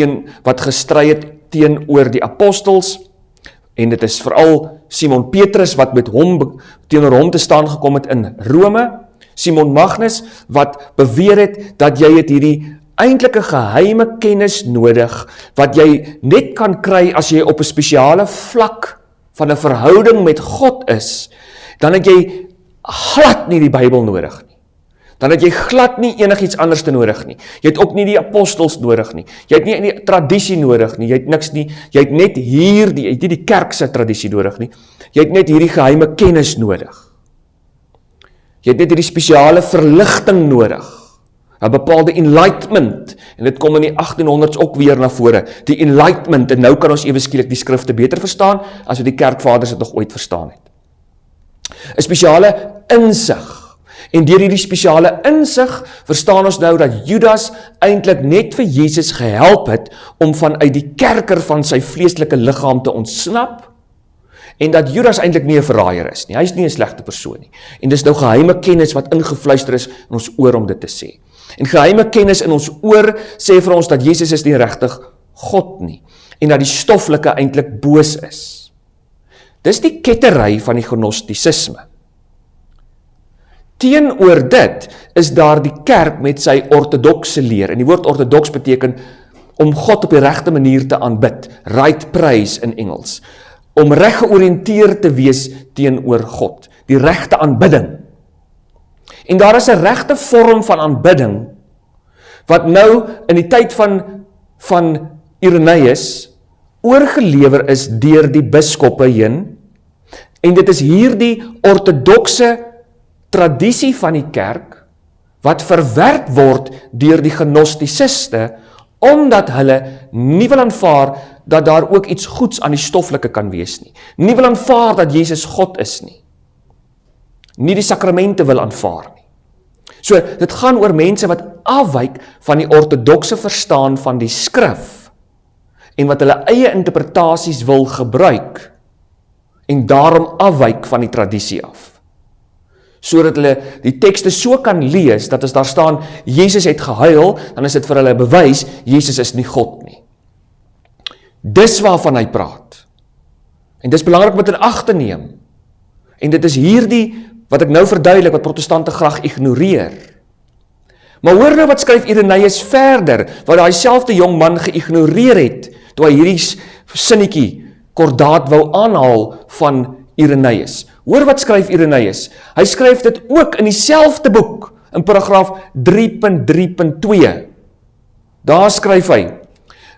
wat gestry het teenoor die apostels, en dit is veral Simon Petrus wat met hom teenoor hom te staan gekom het in Rome. Simon Magnus wat beweer het dat jy het hierdie eintlike geheime kennis nodig, wat jy net kan kry as jy op 'n spesiale vlak van 'n verhouding met God is, dan het jy glad nie die Bybel nodig nie. Dan het jy glad nie enigiets anders te nodig nie. Jy het ook nie die apostels nodig nie. Jy het nie die tradisie nodig nie. Jy het niks nie. Jy het net jy het nie die kerk se tradisie nodig nie. Jy het net hierdie geheime kennis nodig. Jy het net hierdie spesiale verligting nodig. 'n bepaalde enlightenment, en dit kom in die 1800s ook weer na vore, die enlightenment, en nou kan ons ewe skielik die skrifte beter verstaan, as wat die kerkvaders het nog ooit verstaan het. 'n spesiale insig, en deur hierdie spesiale insig, verstaan ons nou dat Judas eintlik net vir Jesus gehelp het, om vanuit die kerker van sy vleeslike liggaam te ontsnap, en dat Judas eintlik nie 'n verraaier is nie, hy is nie 'n slegte persoon nie, en dis nou geheime kennis wat ingefluister is in ons oor om dit te sê. En geheime kennis in ons oor sê vir ons dat Jesus is nie regtig God nie, en dat die stoffelike eintlik boos is. Dis die kettery van die gnostisisme. Teenoor dit is daar die kerk met sy ortodokse leer, en die woord ortodoks beteken om God op die regte manier te aanbid, right praise in Engels, om reg georiënteerd te wees teenoor God, die regte aanbidding. En daar is 'n regte vorm van aanbidding, wat nou in die tyd van Irenaeus oorgelewer is deur die biskoppe heen, en dit is hierdie ortodokse tradisie van die kerk, wat verwerp word deur die gnostisiste, omdat hulle nie wil aanvaar dat daar ook iets goeds aan die stoffelike kan wees nie. Nie wil aanvaar dat Jesus God is nie. Nie die sakramente wil aanvaar nie. So, dit gaan oor mense wat afwyk van die ortodokse verstaan van die skrif en wat hulle eie interpretasies wil gebruik en daarom afwyk van die tradisie af. Sodat hulle die tekste so kan lees, dat as daar staan, Jesus het gehuil, dan is dit vir hulle bewys, Jesus is nie God nie. Dis waarvan hy praat. En dis belangrik om dit in ag te neem. En dit is hierdie, wat ek nou verduidelik, wat protestante graag ignoreer. Maar hoor nou wat skryf Irenaeus verder, wat daai selfde jong man geïgnoreer het, toe hy hierdie sinnetjie kordaat wou aanhaal van Irenaeus. Hoor wat skryf Irenaeus. Hy skryf dit ook in dieselfde boek, in paragraaf 3.3.2. Daar skryf hy,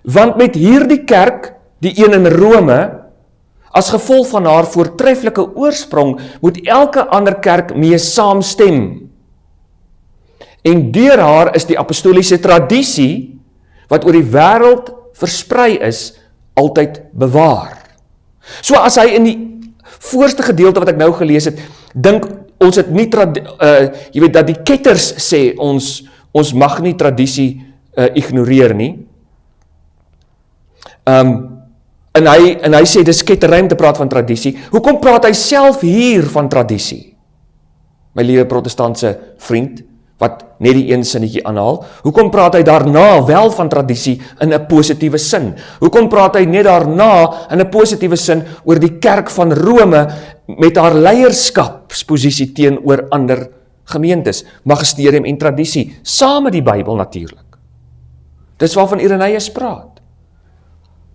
want met hierdie kerk, die een in Rome, as gevolg van haar voortreffelike oorsprong, moet elke ander kerk mee saamstem. En deur haar is die apostoliese tradisie, wat oor die wêreld versprei is, altyd bewaar. So as hy in die voorste gedeelte wat ek nou gelees het, dink ons het nie, jy weet dat die ketters sê, ons mag nie tradisie ignoreer nie. En hy sê, dis ketterry om te praat van tradisie. Hoekom praat hy self hier van tradisie? My liewe protestantse vriend, wat net die een sinnetjie aanhaal. Hoekom praat hy daarna wel van tradisie in 'n positiewe sin? Hoekom praat hy net daarna in 'n positiewe sin oor die kerk van Rome met haar leierskapsposisie teenoor ander gemeentes, magisterium en tradisie, saam met die Bybel natuurlik. Dis waarvan Irenaeus praat.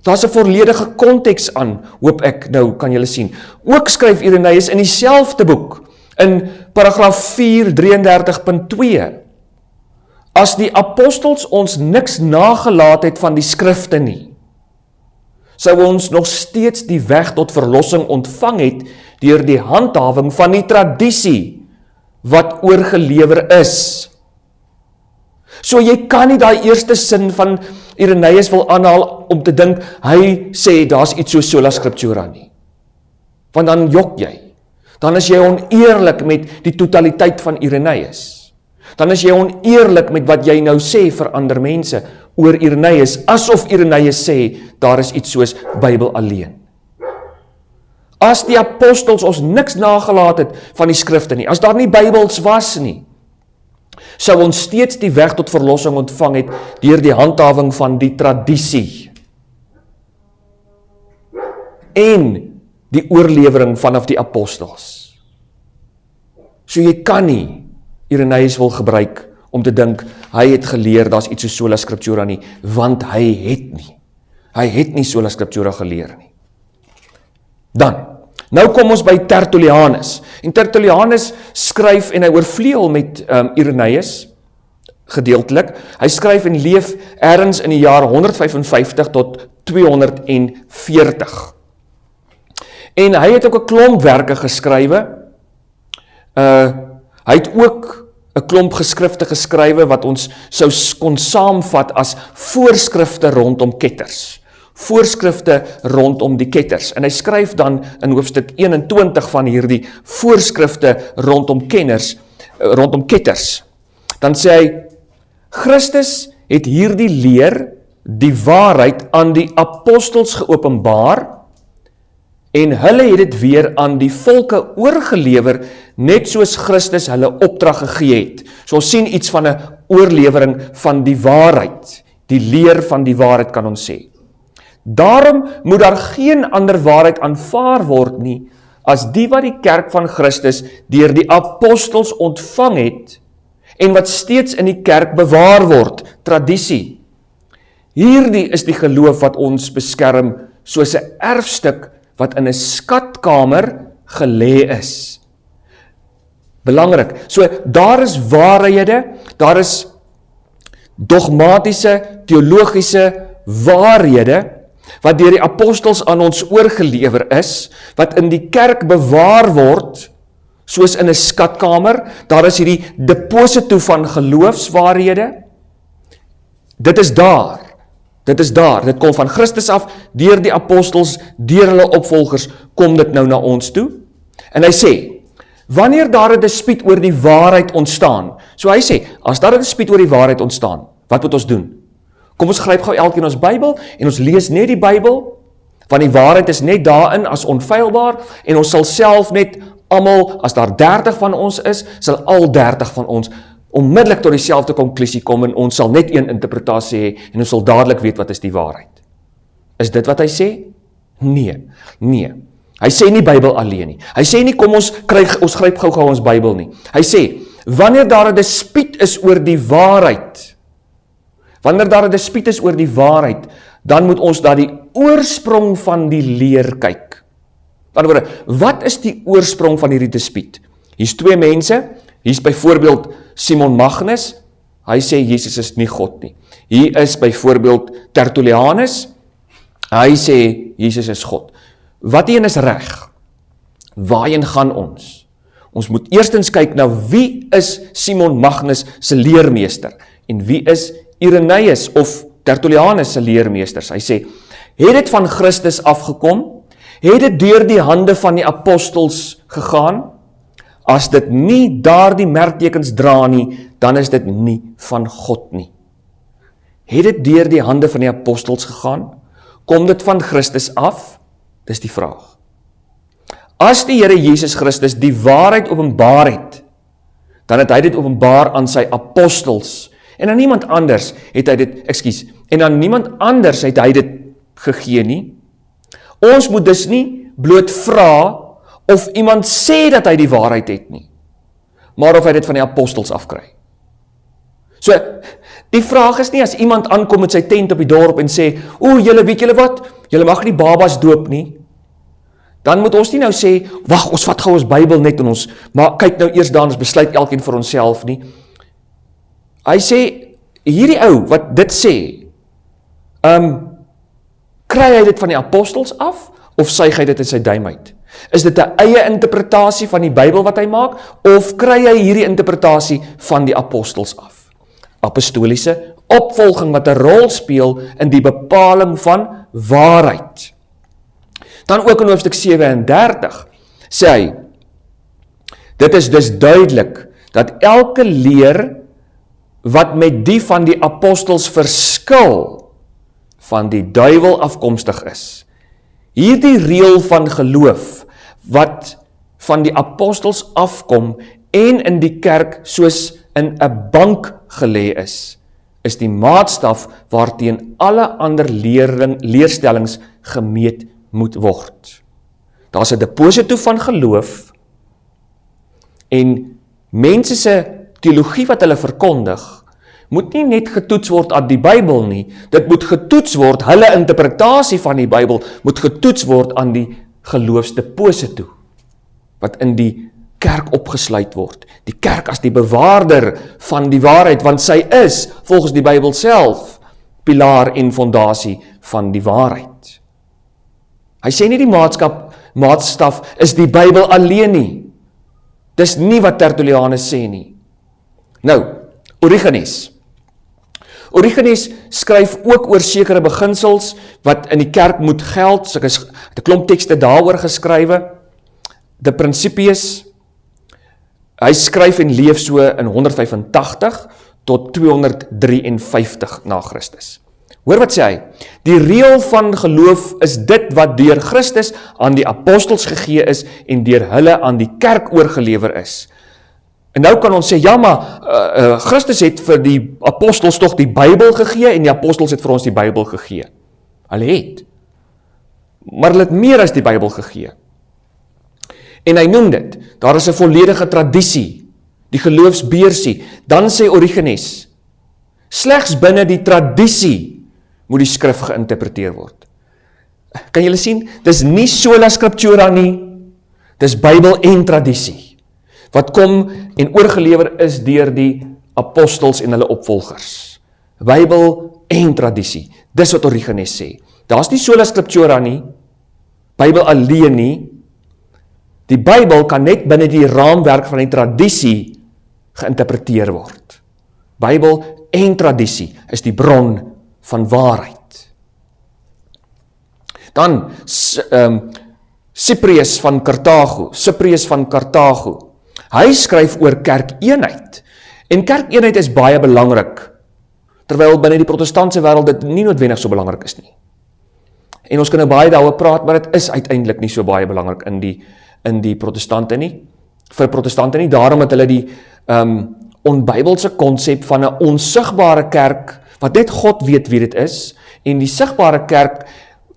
Daar's 'n volledige konteks aan, hoop ek nou kan julle sien. Ook skryf Irenaeus in dieselfde boek, in paragraaf 4:33.2, as die apostels ons niks nagelaat het van die skrifte nie, sou ons nog steeds die weg tot verlossing ontvang het deur die handhawing van die tradisie wat oorgelewer is. So jy kan nie daai eerste sin van Irenaeus wil aanhaal om te dink, hy sê daar's iets so sola scriptura nie. Want dan jok jy. Dan is jy oneerlik met die totaliteit van Irenaeus. Dan is jy oneerlik met wat jy nou sê vir ander mense oor Irenaeus, asof Irenaeus sê, daar is iets soos Bybel alleen. As die apostels ons niks nagelaat het van die skrifte nie, as daar nie Bybels was nie, sou ons steeds die weg tot verlossing ontvang het deur die handhawing van die tradisie en die oorlewering vanaf die apostels. So jy kan nie Irenaeus wil gebruik om te dink, hy het geleer, daar's iets so sola scriptura nie, want hy het nie sola scriptura geleer nie. Dan, nou kom ons by Tertullianus, en Tertullianus skryf en hy oorvleuel met Irenaeus, gedeeltelik, hy skryf en leef ergens in die jaar 155 tot 240. En hy het ook 'n klomp werke geskrywe, hy het ook 'n klomp geskrifte geskrywe wat ons sou kon saamvat as voorskrifte rondom ketters. Voorskrifte rondom die ketters. En hy skryf dan in hoofstuk 21 van hierdie voorskrifte rondom ketters. Dan sê hy, Christus het hierdie leer, die waarheid aan die apostels geopenbaar, en hulle het dit weer aan die volke oorgelewer, net soos Christus hulle opdrag gegee het. So ons sien iets van 'n oorlewering van die waarheid. Die leer van die waarheid kan ons sê. Daarom moet daar geen ander waarheid aanvaar word nie, as die wat die kerk van Christus deur die apostels ontvang het, en wat steeds in die kerk bewaar word, tradisie. Hierdie is die geloof wat ons beskerm, soos 'n erfstuk wat in 'n skatkamer gelê is. Belangrik, so daar is waarhede, daar is dogmatiese, teologiese waarhede, wat deur die apostels aan ons oorgelewer is, wat in die kerk bewaar word, soos in 'n skatkamer, daar is hierdie deposito van geloofswaarhede. Dit is daar, dit kom van Christus af, deur die apostels, deur hulle opvolgers, kom dit nou na ons toe. En hy sê, wanneer daar 'n dispuut oor die waarheid ontstaan, so hy sê, as daar 'n dispuut oor die waarheid ontstaan, wat moet ons doen? Kom ons gryp gou elkeen ons Bybel, en ons lees net die Bybel, want die waarheid is net daarin as onfeilbaar, en ons sal self net almal, as daar 30 van ons is, sal al 30 van ons onmiddellik tot dieselfde konklusie kom, en ons sal net een interpretasie hê, en ons sal dadelik weet wat is die waarheid. Is dit wat hy sê? Nee. Hy sê nie Bybel alleen nie. Hy sê nie, kom ons gryp gou ons Bybel nie. Hy sê, wanneer daar 'n dispuut is oor die waarheid, dan moet ons na die oorsprong van die leer kyk. Aan die ander woorde, wat is die oorsprong van hierdie dispuut? Hier's twee mense, hier's byvoorbeeld Simon Magnus, hy sê Jesus is nie God nie. Hier is byvoorbeeld Tertullianus, hy sê Jesus is God. Wat een is reg? Waarheen gaan ons? Ons moet eerstens kyk na wie is Simon Magnus se leermeester en wie is Irenaeus of Tertullianus se leermeesters. Hy sê, het dit van Christus afgekom? Het dit deur die hande van die apostels gegaan? As dit nie daardie merktekens dra nie, dan is dit nie van God nie. Het dit deur die hande van die apostels gegaan? Kom dit van Christus af? Dis die vraag. As die Here Jesus Christus die waarheid openbaar het, dan het hy dit openbaar aan sy apostels, en aan niemand anders het hy dit gegee nie. Ons moet dus nie bloot vra of iemand sê dat hy die waarheid het nie, maar of hy dit van die apostels afkry. So, die vraag is nie as iemand aankom met sy tent op die dorp en sê, weet julle wat, julle mag nie babas doop nie, dan moet ons nie nou sê, wag, ons vat gou ons Bybel net en ons, maar kyk nou eers daar, ons besluit elkeen vir onsself nie. Hy sê, hierdie ou wat dit sê, kry hy dit van die apostels af, of suig hy dit in sy duim uit? Is dit 'n eie interpretasie van die Bybel wat hy maak, of kry hy hierdie interpretasie van die apostels af? Apostoliese opvolging wat 'n rol speel in die bepaling van waarheid. Dan ook in hoofstuk 37 sê hy, dit is dus duidelik dat elke leer wat met die van die apostels verskil, van die duiwel afkomstig is. Hierdie reël van geloof, wat van die apostels afkom en in die kerk soos in 'n bank gelê is die maatstaf waarteen alle ander leerstellings gemeet moet word. Daar's 'n deposito van geloof, en mense se teologie wat hulle verkondig, moet nie net getoets word aan die Bybel nie, dit moet getoets word, hulle interpretasie van die Bybel moet getoets word aan die geloofsdeposito, wat in die kerk opgesluit word. Die kerk as die bewaarder van die waarheid, want sy is, volgens die Bybel self, pilaar en fondasie van die waarheid. Hy sê nie die maatstaf is die Bybel alleen nie. Dis nie wat Tertullianus sê nie. Nou, Origenes skryf ook oor sekere beginsels wat in die kerk moet geld. Sy het 'n klomp tekste daaroor geskrywe. De Principius, hy skryf en leef so in 185 tot 253 na Christus. Hoor wat sê hy? Die reël van geloof is dit wat deur Christus aan die apostels gegee is en deur hulle aan die kerk oorgelewer is. En nou kan ons sê, ja, maar Christus het vir die apostels tog die Bybel gegee en die apostels het vir ons die Bybel gegee. Hulle het. Maar hulle het meer as die Bybel gegee. En hy noem dit, daar is 'n volledige tradisie, die geloofsbeursie. Dan sê Origenes, slegs binne die tradisie moet die skrif geïnterpreteer word. Kan julle sien, dis nie sola scriptura nie, dis Bybel en tradisie, wat kom en oorgelewer is deur die apostels en hulle opvolgers. Bybel en tradisie, dis wat Origenes sê. Daar's nie sola scriptura nie, Bybel alleen nie, Die Bybel kan net binne die raamwerk van die tradisie geïnterpreteer word. Bybel en tradisie is die bron van waarheid. Dan Cyprius van Carthago. Hy skryf oor kerkeenheid. En kerkeenheid is baie belangrik, terwyl binne die protestantse wêreld dit nie noodwendig so belangrik is nie. En ons kan nou baie daaroor praat, maar dit is uiteindelik nie so baie belangrik in die protestante nie, vir protestante nie, daarom het hulle die onbybelse konsep van 'n onsigbare kerk, wat net God weet wie dit is, en die sigbare kerk,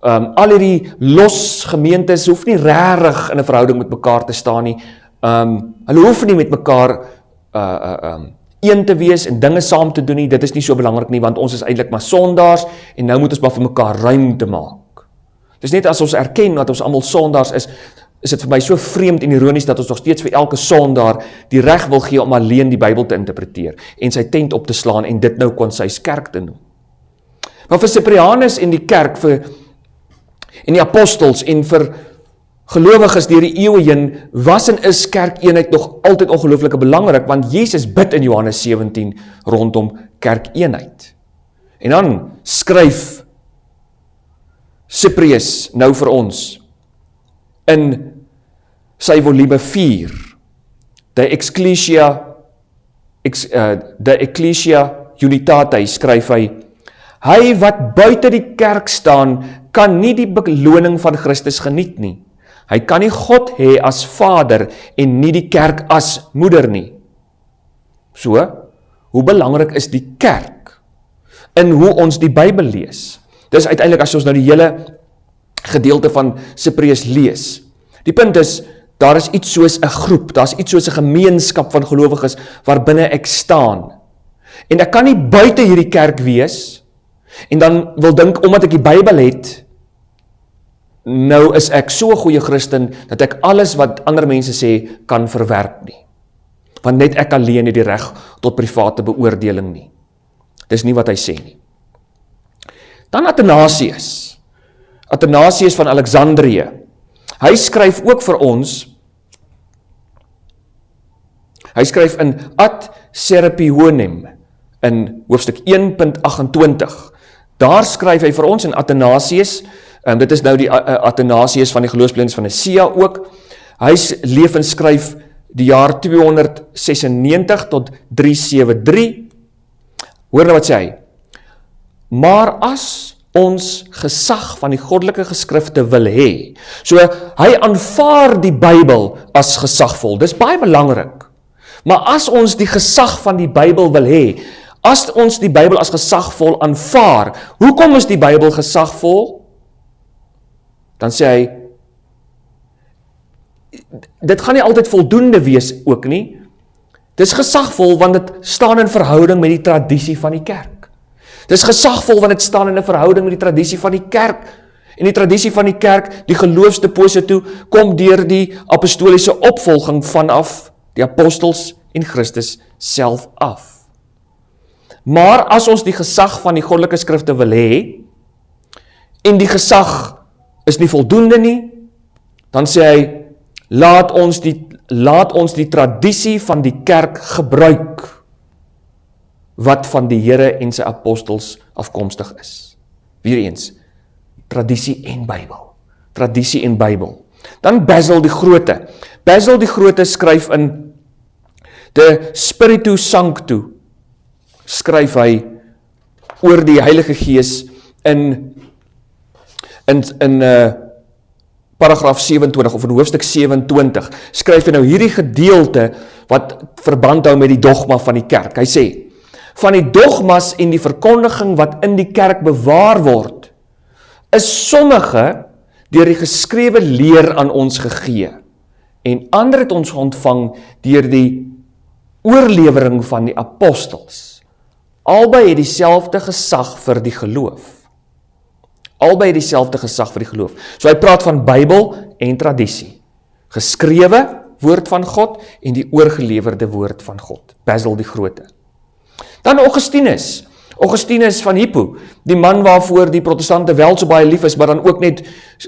al hierdie los gemeentes hoef nie regtig in 'n verhouding met mekaar te staan nie, hulle hoef nie met mekaar een te wees en dinge saam te doen nie, dit is nie so belangrik nie, want ons is eintlik maar sondaars, en nou moet ons maar vir mekaar ruimte maak. Dis net as ons erken dat ons almal sondaars is dit vir my so vreemd en ironies dat ons nog steeds vir elke sondaar die reg wil gee om alleen die Bybel te interpreteer en sy tent op te slaan en dit nou kon sy kerk te noem. Maar vir Cyprianus en die kerk, en die apostels en vir gelowiges deur die eeue heen, was en is kerkeenheid nog altyd ongelooflik belangrik, want Jesus bid in Johannes 17 rondom kerkeenheid. En dan skryf Cyprius nou vir ons in sy volume 4, De Ecclesia Unitate, skryf hy wat buite die kerk staan, kan nie die beloning van Christus geniet nie. Hy kan nie God hê as vader en nie die kerk as moeder nie. So, hoe belangrik is die kerk in hoe ons die Bybel lees? Dis uiteindelik as ons nou die hele gedeelte van Cyprius lees. Die punt is, daar is iets soos 'n groep, daar is iets soos 'n gemeenskap van gelowiges waarbinne ek staan. En ek kan nie buite hierdie kerk wees en dan wil dink omdat ek die Bybel het, nou is ek so 'n goeie Christen dat ek alles wat ander mense sê kan verwerp nie. Want net ek alleen het die reg tot private beoordeling nie. Dis nie wat hy sê nie. Dan Athanasius van Alexandrië. Hy skryf ook vir ons, hy skryf in Ad Serapionem in hoofstuk 1.28. Daar skryf hy vir ons in Athanasius, dit is nou die Athanasius van die geloofsbelijdenis van Nicea ook, hy leef en skryf die jaar 296 tot 373, hoor nou wat sê hy, maar as ons gesag van die goddelike geskrifte wil hê, so hy aanvaar die Bybel as gesagvol, dis baie belangrik, maar as ons die gesag van die Bybel wil hê, as ons die Bybel as gesagvol aanvaar, hoekom is die Bybel gesagvol? Dan sê hy, dit gaan nie altyd voldoende wees ook nie, dit is gesagvol want dit staan in verhouding met die tradisie van die kerk. Dit is gesagvol want dit staan in 'n verhouding met die tradisie van die kerk, en die tradisie van die kerk, die geloofsdeposito, kom deur die apostoliese opvolging vanaf die apostels en Christus self af. Maar as ons die gesag van die goddelike skrifte wil hê, en die gesag is nie voldoende nie, dan sê hy, laat ons die tradisie van die kerk gebruik, wat van die Here en sy apostels afkomstig is. Weer eens, tradisie en Bybel. Tradisie en Bybel. Dan Basil die Grote. Basil die Grote skryf in De Spiritu Sanctu, skryf hy oor die Heilige Gees in paragraaf 27 of in hoofstuk 27, skryf hy nou hierdie gedeelte wat verband hou met die dogma van die kerk. Hy sê, van die dogmas en die verkondiging wat in die kerk bewaar word, is sommige deur die geskrewe leer aan ons gegee, en ander het ons ontvang deur die oorlewering van die apostels. Albei het dieselfde gesag vir die geloof. Albei het dieselfde gesag vir die geloof. So hy praat van Bybel en tradisie. Geskrewe woord van God en die oorgelewerde woord van God. Basil die Grote. Dan Augustinus van Hippo, die man waarvoor die protestante wel so baie lief is, maar dan ook net,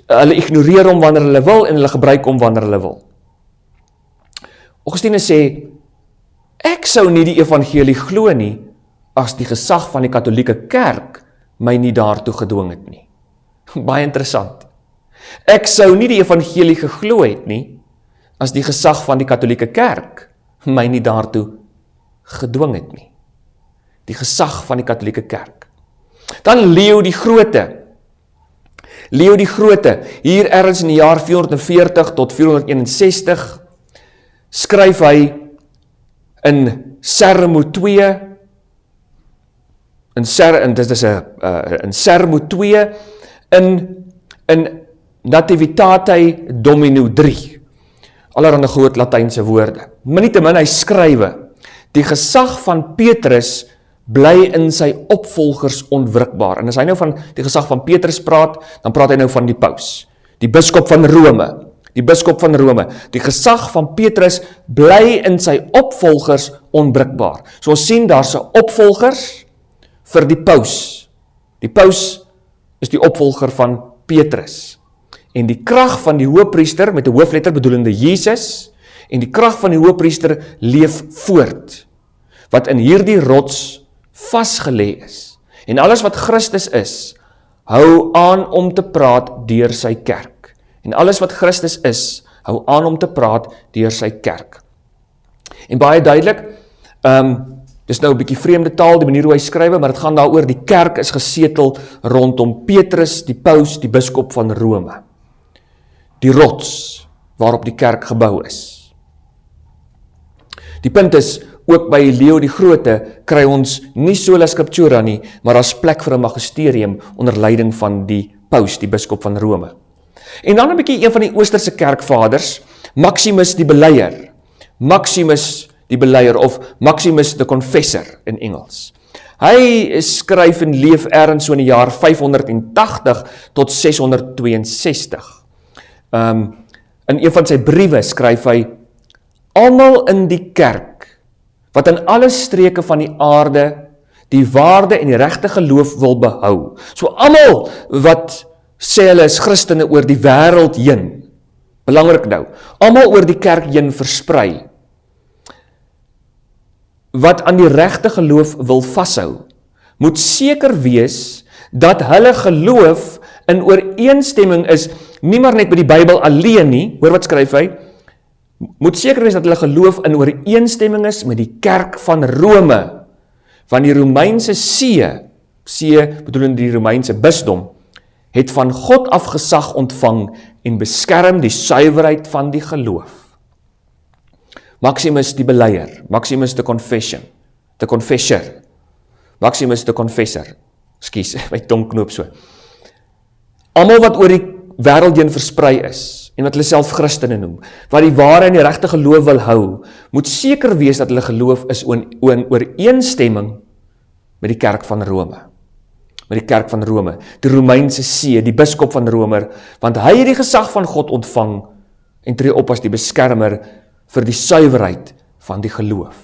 hulle ignoreer hom wanneer hulle wil en hulle gebruik hom wanneer hulle wil. Augustinus sê, ek sou nie die evangelie glo nie, as die gesag van die katholieke kerk my nie daartoe gedwing het nie. Baie interessant. Ek sou nie die evangelie geglo het nie, as die gesag van die katholieke kerk my nie daartoe gedwing het nie. Die gesag van die katholieke kerk. Dan Leo die Grote. Leo die Grote, hier ergens in die jaar 440 tot 461, skryf hy in Sermo 2, in Sermo 2, in Nativitate Domino 3, allerhande groot Latynse woorde. Nietemin hy skrywe, die gesag van Petrus bly in sy opvolgers onwrikbaar. En as hy nou van die gesag van Petrus praat, dan praat hy nou van die paus, die biskop van Rome, die biskop van Rome. Die gesag van Petrus bly in sy opvolgers onwrikbaar. So ons sien daar's 'n opvolgers vir die paus. Die paus is die opvolger van Petrus. En die krag van die hoëpriester, met 'n hoofletter bedoelende Jesus, en die krag van die hoëpriester leef voort, wat in hierdie rots vasgelê is. En alles wat Christus is, hou aan om te praat deur sy kerk. En alles wat Christus is, hou aan om te praat deur sy kerk. En baie duidelik, dis nou 'n bietjie vreemde taal, die manier hoe hy skrywe, maar dit gaan daaroor, die kerk is gesetel rondom Petrus, die paus, die biskop van Rome. Die rots waarop die kerk gebou is. Die punt is, ook by Leo die Grote kry ons nie sola scriptura nie, maar as plek vir 'n magisterium onder leiding van die paus, die biskop van Rome. En dan 'n bietjie een van die Oosterse kerkvaders, Maximus die Beleier. Maximus die Beleier of Maximus the Confessor in Engels. Hy skryf en leef ergens so in die jaar 580 tot 662. In een van sy briewe skryf hy, almal in die kerk, wat in alle streke van die aarde die waarde en die regte geloof wil behou. So almal wat sê hulle is Christene oor die wêreld heen, belangrik nou, almal oor die kerk heen versprei, wat aan die regte geloof wil vashou, moet seker wees dat hulle geloof in ooreenstemming is, nie maar net by die Bybel alleen nie, hoor wat skryf hy, moet seker wees dat hulle geloof in ooreenstemming is met die kerk van Rome, van die Romeinse see bedoelende die Romeinse bisdom, het van God af gesag ontvang en beskerm die suiwerheid van die geloof. Maximus die Beleier, Maximus the Confessor, Maximus the Confessor, ekskuus, my tong knoop so. Almal wat oor die wêreld heen versprei is, en wat hulle self Christene noem, wat die ware en die regte geloof wil hou, moet seker wees dat hulle geloof is in ooreenstemming met die kerk van Rome. Met die kerk van Rome, die Romeinse see, die biskop van Rome, want hy het die gesag van God ontvang en tree op as die beskermer vir die suiwerheid van die geloof.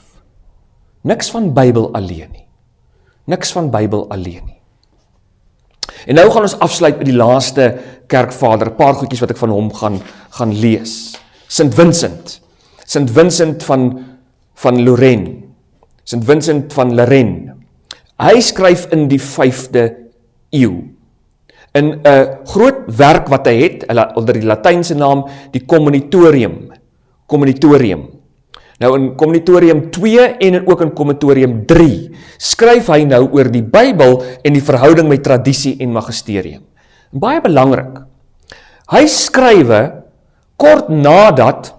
Niks van Bybel alleen nie. Niks van Bybel alleen nie. En nou gaan ons afsluit met die laaste kerkvader, 'n paar goedjies wat ek van hom gaan lees. Sint Vincent van Lorraine. Sint Vincent van Lorraine. Hy skryf in die 5de eeu. In 'n groot werk wat hy het, onder die Latynse naam, die Communitorium. Nou in Communitorium 2 en ook in Communitorium 3 skryf hy nou oor die Bybel en die verhouding met tradisie en magisterium. Baie belangrik. Hy skrywe kort nadat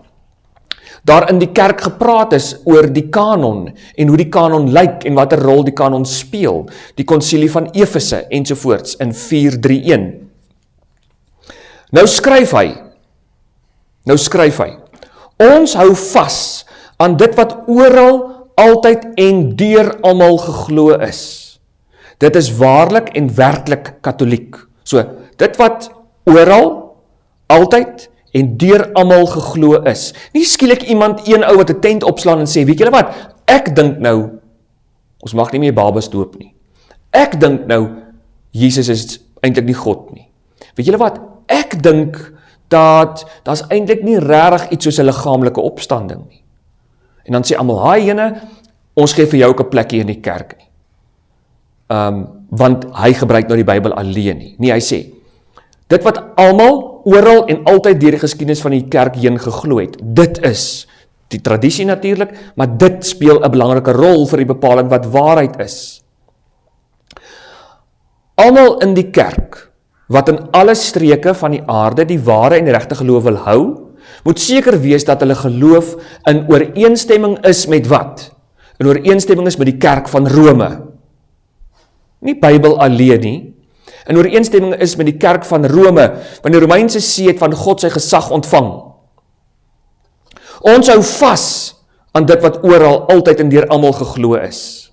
daar in die kerk gepraat is oor die kanon en hoe die kanon lyk en wat 'n rol die kanon speel, die konsilie van Efese ensovoorts in 431. Nou skryf hy, ons hou vas aan dit wat oral, altyd en deur almal geglo is. Dit is waarlik en werklik katholiek. So, dit wat oral, altyd en deur almal geglo is. Nie skielik iemand, een ou wat 'n tent opslaan en sê, weet julle wat, ek dink nou, ons mag nie meer babas doop nie. Ek dink nou, Jesus is eintlik nie God nie. Weet julle wat, ek dink dat daar's eintlik nie regtig iets soos 'n liggaamlike opstanding nie. En dan sê almal, "Haai jene, ons gee vir jou ook 'n plekkie in die kerk nie." Want hy gebruik nou die Bybel alleen nie. Nee, hy sê, dit wat almal, oral en altyd deur die geskiedenis van die kerk heen geglo het, dit is die tradisie natuurlik, maar dit speel 'n belangrike rol vir die bepaling wat waarheid is. Almal in die kerk, wat in alle streke van die aarde die ware en die regte geloof wil hou, moet seker wees dat hulle geloof in ooreenstemming is met wat? In ooreenstemming is met die kerk van Rome. Nie Bybel alleen nie. In ooreenstemming is met die kerk van Rome, want die Romeinse see het van God sy gesag ontvang. Ons hou vas aan dit wat oral, altyd en deur almal geglo is.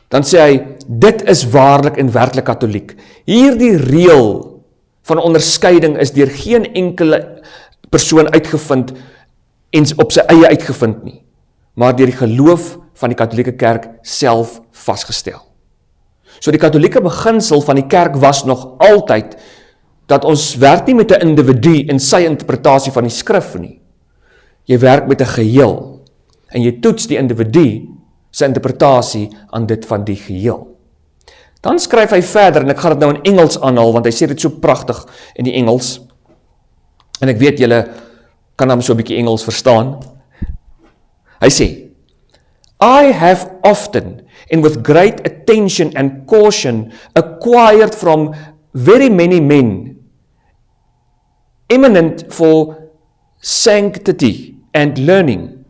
Dan sê hy, dit is waarlik en werklik katholiek. Hierdie reël van onderskeiding is deur geen enkele persoon uitgevind en op sy eie uitgevind nie, maar deur die geloof van die katholieke kerk self vasgestel. So die katholieke beginsel van die kerk was nog altyd dat ons werk nie met 'n individu en sy interpretasie van die skrif nie. Jy werk met 'n geheel en jy toets die individu sy interpretasie aan dit van die geheel. Dan skryf hy verder, en ek gaan dit nou in Engels aanhaal, want hy sê dit so pragtig in die Engels, en ek weet julle kan hom so 'n bietjie Engels verstaan. Hy sê, I have often, and with great attention and caution, acquired from very many men, eminent for sanctity and learning,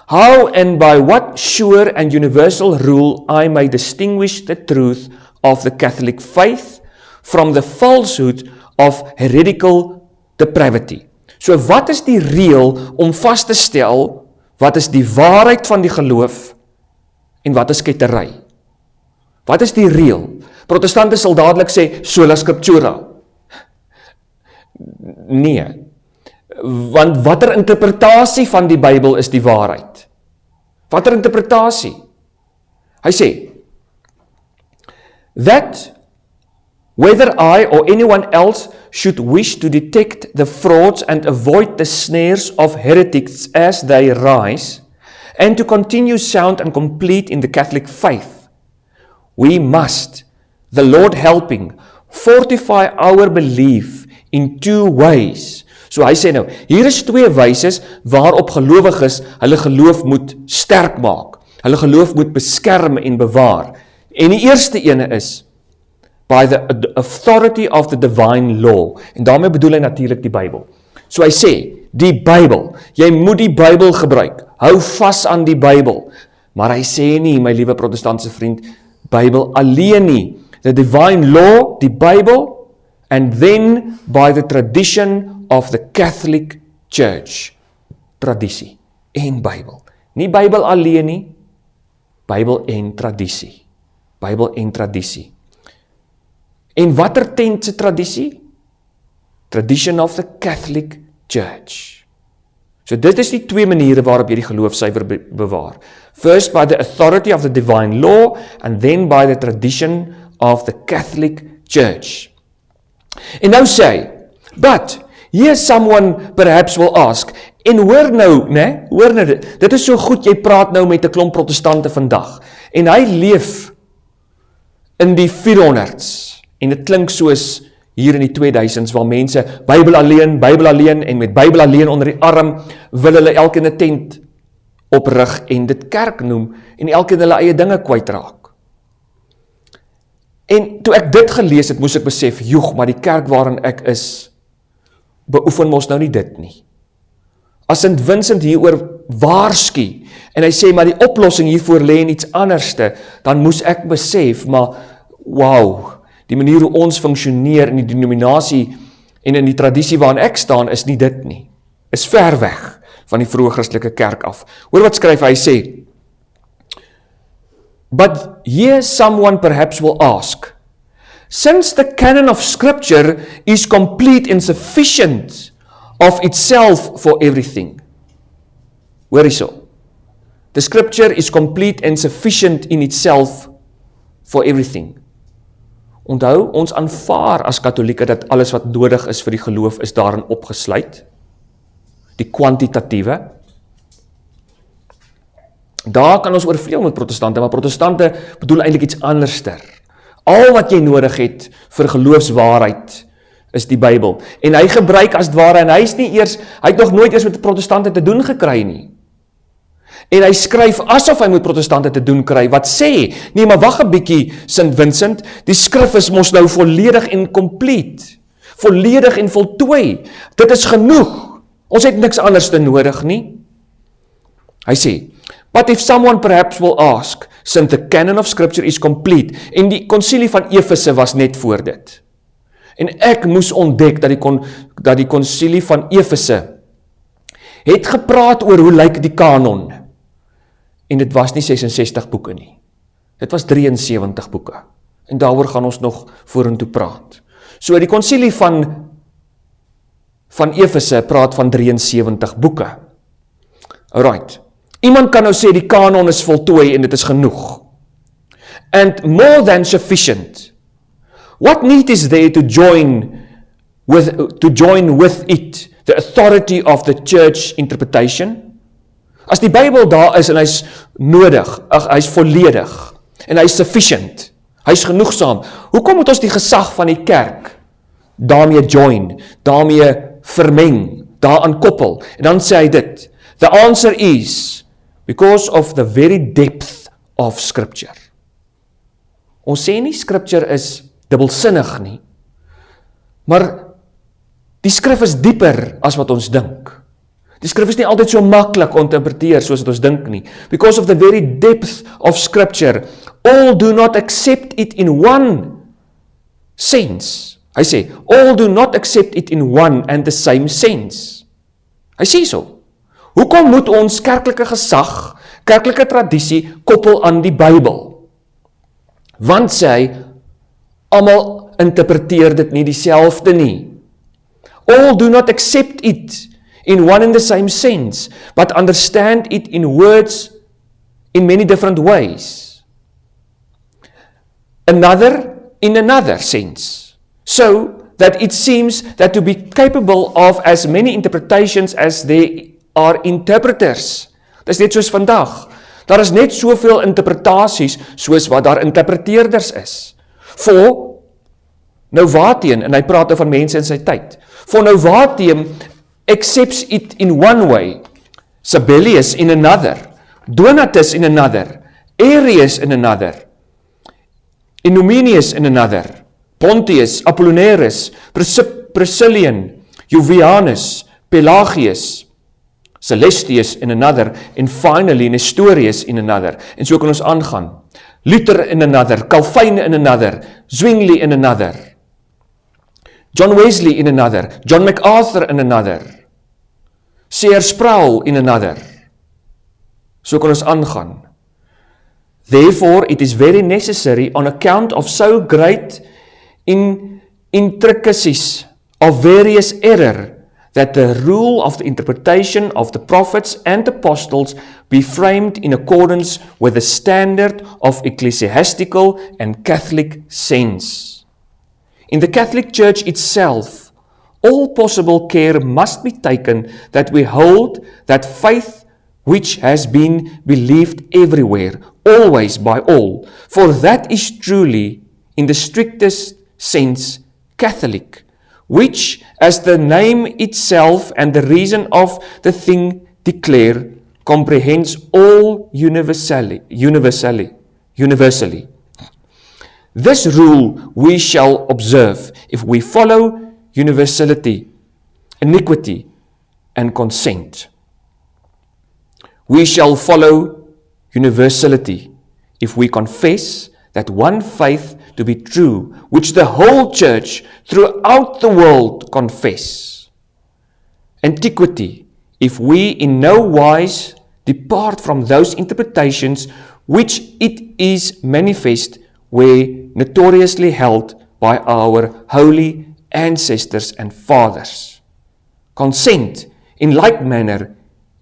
how and by what sure and universal rule I may distinguish the truth of the Catholic faith from the falsehood of heretical depravity. So wat is die reël om vas te stel, wat is die waarheid van die geloof en wat is kettery? Wat is die reël? Protestante sal dadelik sê, sola scriptura. Nee, want watter interpretasie van die Bybel is die waarheid? Watter interpretasie? Hy sê, that whether I or anyone else should wish to detect the frauds and avoid the snares of heretics as they rise, and to continue sound and complete in the Catholic faith, we must, the Lord helping, fortify our belief in two ways. So hy sê nou, hier is twee wyses waarop gelowiges hulle geloof moet sterk maak, hulle geloof moet beskerm en bewaar. En die eerste ene is, by the authority of the divine law. En daarmee bedoel hy natuurlik die Bybel. So hy sê, die Bybel, jy moet die Bybel gebruik, hou vas aan die Bybel. Maar hy sê nie, my liewe protestantse vriend, Bybel alleen nie. The divine law, die Bybel, and then by the tradition of the Catholic Church. Tradisie en Bybel. Nie Bybel alleen nie, Bybel en tradisie. Bybel en tradisie. En watter tent se tradisie? Tradition of the Catholic Church. So dit is die twee maniere waarop jy die geloof suiwer bewaar. First by the authority of the divine law, and then by the tradition of the Catholic Church. En nou sê hy, but here someone perhaps will ask, en hoor nou, dit is so goed, jy praat nou met 'n klomp protestante vandag, en hy leef in die 400s, en dit klink soos hier in die 2000s, waar mense Bybel alleen, en met Bybel alleen onder die arm, wil hulle elkeen 'n tent oprig, en dit kerk noem, en elkeen hulle eie dinge kwytraak. En toe ek dit gelees het, moes ek besef, joeg, maar die kerk waarin ek is, beoefen mos nou nie dit nie. As St. Vincent hieroor waarsku, en hy sê, maar die oplossing hiervoor lê in iets anderste, dan moes ek besef, maar wow, die manier hoe ons funksioneer in die denominasie en in die tradisie waarin ek staan, is nie dit nie. Is ver weg van die vroeë Christelike kerk af. Hoor wat skryf hy, sê, but here someone perhaps will ask, since the canon of Scripture is complete and sufficient of itself for everything. Hoor hierso. The Scripture is complete and sufficient in itself for everything. Onthou, ons aanvaar as Katholieke dat alles wat nodig is vir die geloof is daarin opgesluit. Die kwantitatiewe. Daar kan ons oorvleuel met protestante, maar protestante bedoel eintlik iets anderster. Al wat jy nodig het vir geloofswaarheid is die Bybel. En hy gebruik as het ware, en hy het nog nooit eers met protestante te doen gekry nie. En hy skryf asof hy met protestante te doen kry, wat sê, nee, maar wag 'n bietjie, St. Vincent, die skrif is mos nou volledig en compleet, volledig en voltooi, dit is genoeg, ons het niks anders te nodig nie. Hy sê, but if someone perhaps will ask, since the canon of scripture is complete, en die konsilie van Efese was net voor dit, en ek moes ontdek dat die konsilie van Efese het gepraat oor hoe lyk die kanon, en dit was nie 66 boeke nie, dit was 73 boeke, en daaroor gaan ons nog vorentoe praat. So die konsilie van Efese praat van 73 boeke. Alright, iemand kan nou sê die kanon is voltooi en dit is genoeg, and more than sufficient. What need is there to join with it the authority of the church interpretation? As die Bybel daar is en hy's nodig, hy's volledig en hy's sufficient, hy's genoegsaam, hoekom moet ons die gesag van die kerk daarmee join, daarmee vermeng, daaraan koppel? En dan sê hy dit, the answer is because of the very depth of scripture. Ons sê nie scripture is dubbelsinnig nie, maar die skrif is dieper as wat ons dink. Die skrif is nie altyd so maklik om te interpreteer soos wat ons dink nie. Because of the very depth of scripture, all do not accept it in one sense. Hy sê, all do not accept it in one and the same sense. Hy sê so. Hoekom moet ons kerklike gesag, kerklike tradisie koppel aan die Bybel? Want sê hy, almal interpreteer dit nie dieselfde nie. All do not accept it in one and the same sense, but understand it in words in many different ways. Another in another sense, so that it seems that to be capable of as many interpretations as there are interpreters. Dit is net soos vandag. Daar is net soveel interpretasies soos wat daar interpreteerders is. For Novateum, en hy praat nou van mense in sy tyd, for Novateum accepts it in one way, Sabellius in another, Donatus in another, Arius in another, Eunomius in another, Pontius, Apollinaris, Priscillian, Jovianus, Pelagius, Celestius in another, and finally Nestorius in another. En so kan ons aangaan. Luther in another, Calvin in another, Zwingli in another, John Wesley in another, John MacArthur in another, C.R. Sproul in another. So kan ons aangaan. Therefore, it is very necessary on account of so great intricacies of various error that the rule of the interpretation of the prophets and apostles be framed in accordance with the standard of ecclesiastical and Catholic sense. In the Catholic Church itself, all possible care must be taken that we hold that faith which has been believed everywhere, always by all, for that is truly, in the strictest sense, Catholic, which, as the name itself and the reason of the thing declare, comprehends all universally. This rule we shall observe if we follow universality, iniquity, and consent. We shall follow universality if we confess that one faith to be true, which the whole church throughout the world confess. Antiquity, if we in no wise depart from those interpretations which it is manifest were notoriously held by our holy ancestors and fathers. Consent, in like manner,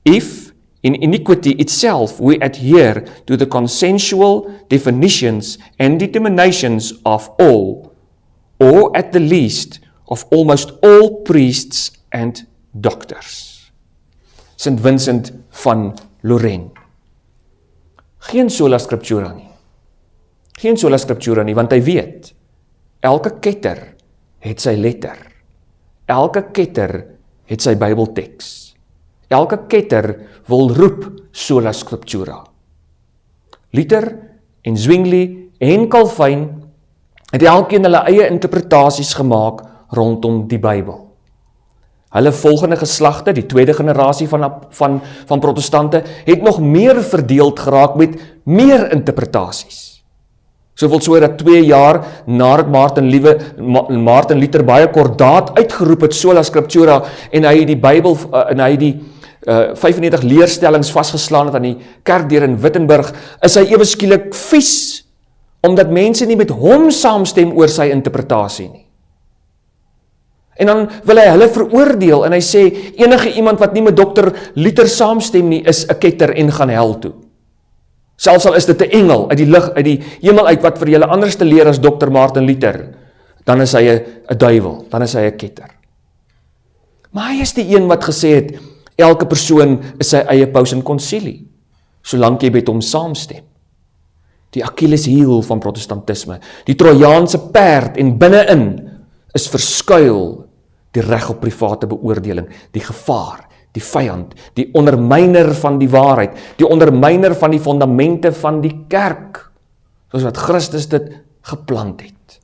if in iniquity itself we adhere to the consensual definitions and determinations of all, or at the least of almost all priests and doctors. St. Vincent van Lorraine. Geen sola scriptura nie. Geen sola scriptura nie, want hy weet, elke ketter het sy letter. Elke ketter het sy Bybelteks. Elke ketter wil roep sola scriptura. Luther en Zwingli en Calvin het elkeen hulle eie interpretasies gemaak rondom die Bybel. Hulle volgende geslagte, die tweede generasie van protestante, het nog meer verdeeld geraak met meer interpretasies. Soveel so dat 2 jaar nadat Martin Luther baie kordaat uitgeroep het sola scriptura en hy die Bybel en hy die 95 leerstellings vasgeslaan het aan die kerkdeur in Wittenberg, is hy ewe skielik vies, omdat mense nie met hom saamstem oor sy interpretasie nie. En dan wil hy hulle veroordeel en hy sê, enige iemand wat nie met Dr. Luther saamstem nie, is 'n ketter en gaan hel toe. Selfs al is dit 'n engel uit die lig, uit die hemel uit, wat vir julle anders te leer as Dr. Martin Luther, dan is hy 'n duiwel, dan is hy 'n ketter. Maar hy is die een wat gesê het, elke persoon is sy eie paus en konsilie, solank jy met hom saamstem. Die Achilleshiel van protestantisme, die Trojaanse perd en binne-in is verskuil die reg op private beoordeling, die gevaar, die vyand, die ondermyner van die waarheid, die ondermyner van die fondamente van die kerk, soos wat Christus dit geplant het.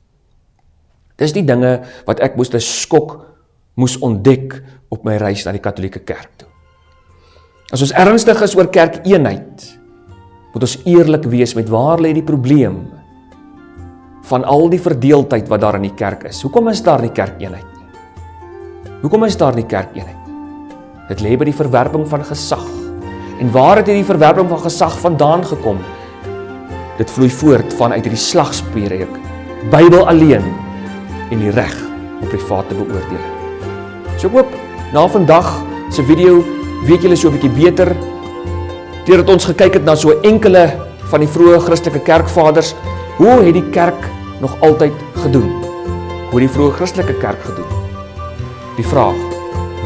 Dis die dinge wat ek moes 'n skok moes ontdek op my reis na die Katolieke Kerk toe. As ons ernstig is oor kerkeenheid, moet ons eerlik wees met waar lê die probleem van al die verdeeldheid wat daar in die kerk is. Hoekom is daar nie kerkeenheid nie? Hoekom is daar nie kerkeenheid? Dit lê by die verwerping van gesag. En waar het hierdie verwerping van gesag vandaan gekom? Dit vloei voort vanuit hierdie slagspreuk, Bybel alleen en die reg op private beoordeling. So ek hoop, na vandag se video weet julle so 'n bietjie beter, deurdat ons gekyk het na so enkele van die vroeë Christelike kerkvaders, hoe het die kerk nog altyd gedoen? Hoe het die vroeë Christelike kerk gedoen? Die vraag,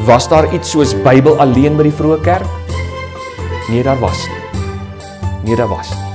was daar iets soos Bybel alleen by die vroeë kerk? Nee, daar was nie. Nee, daar was nie.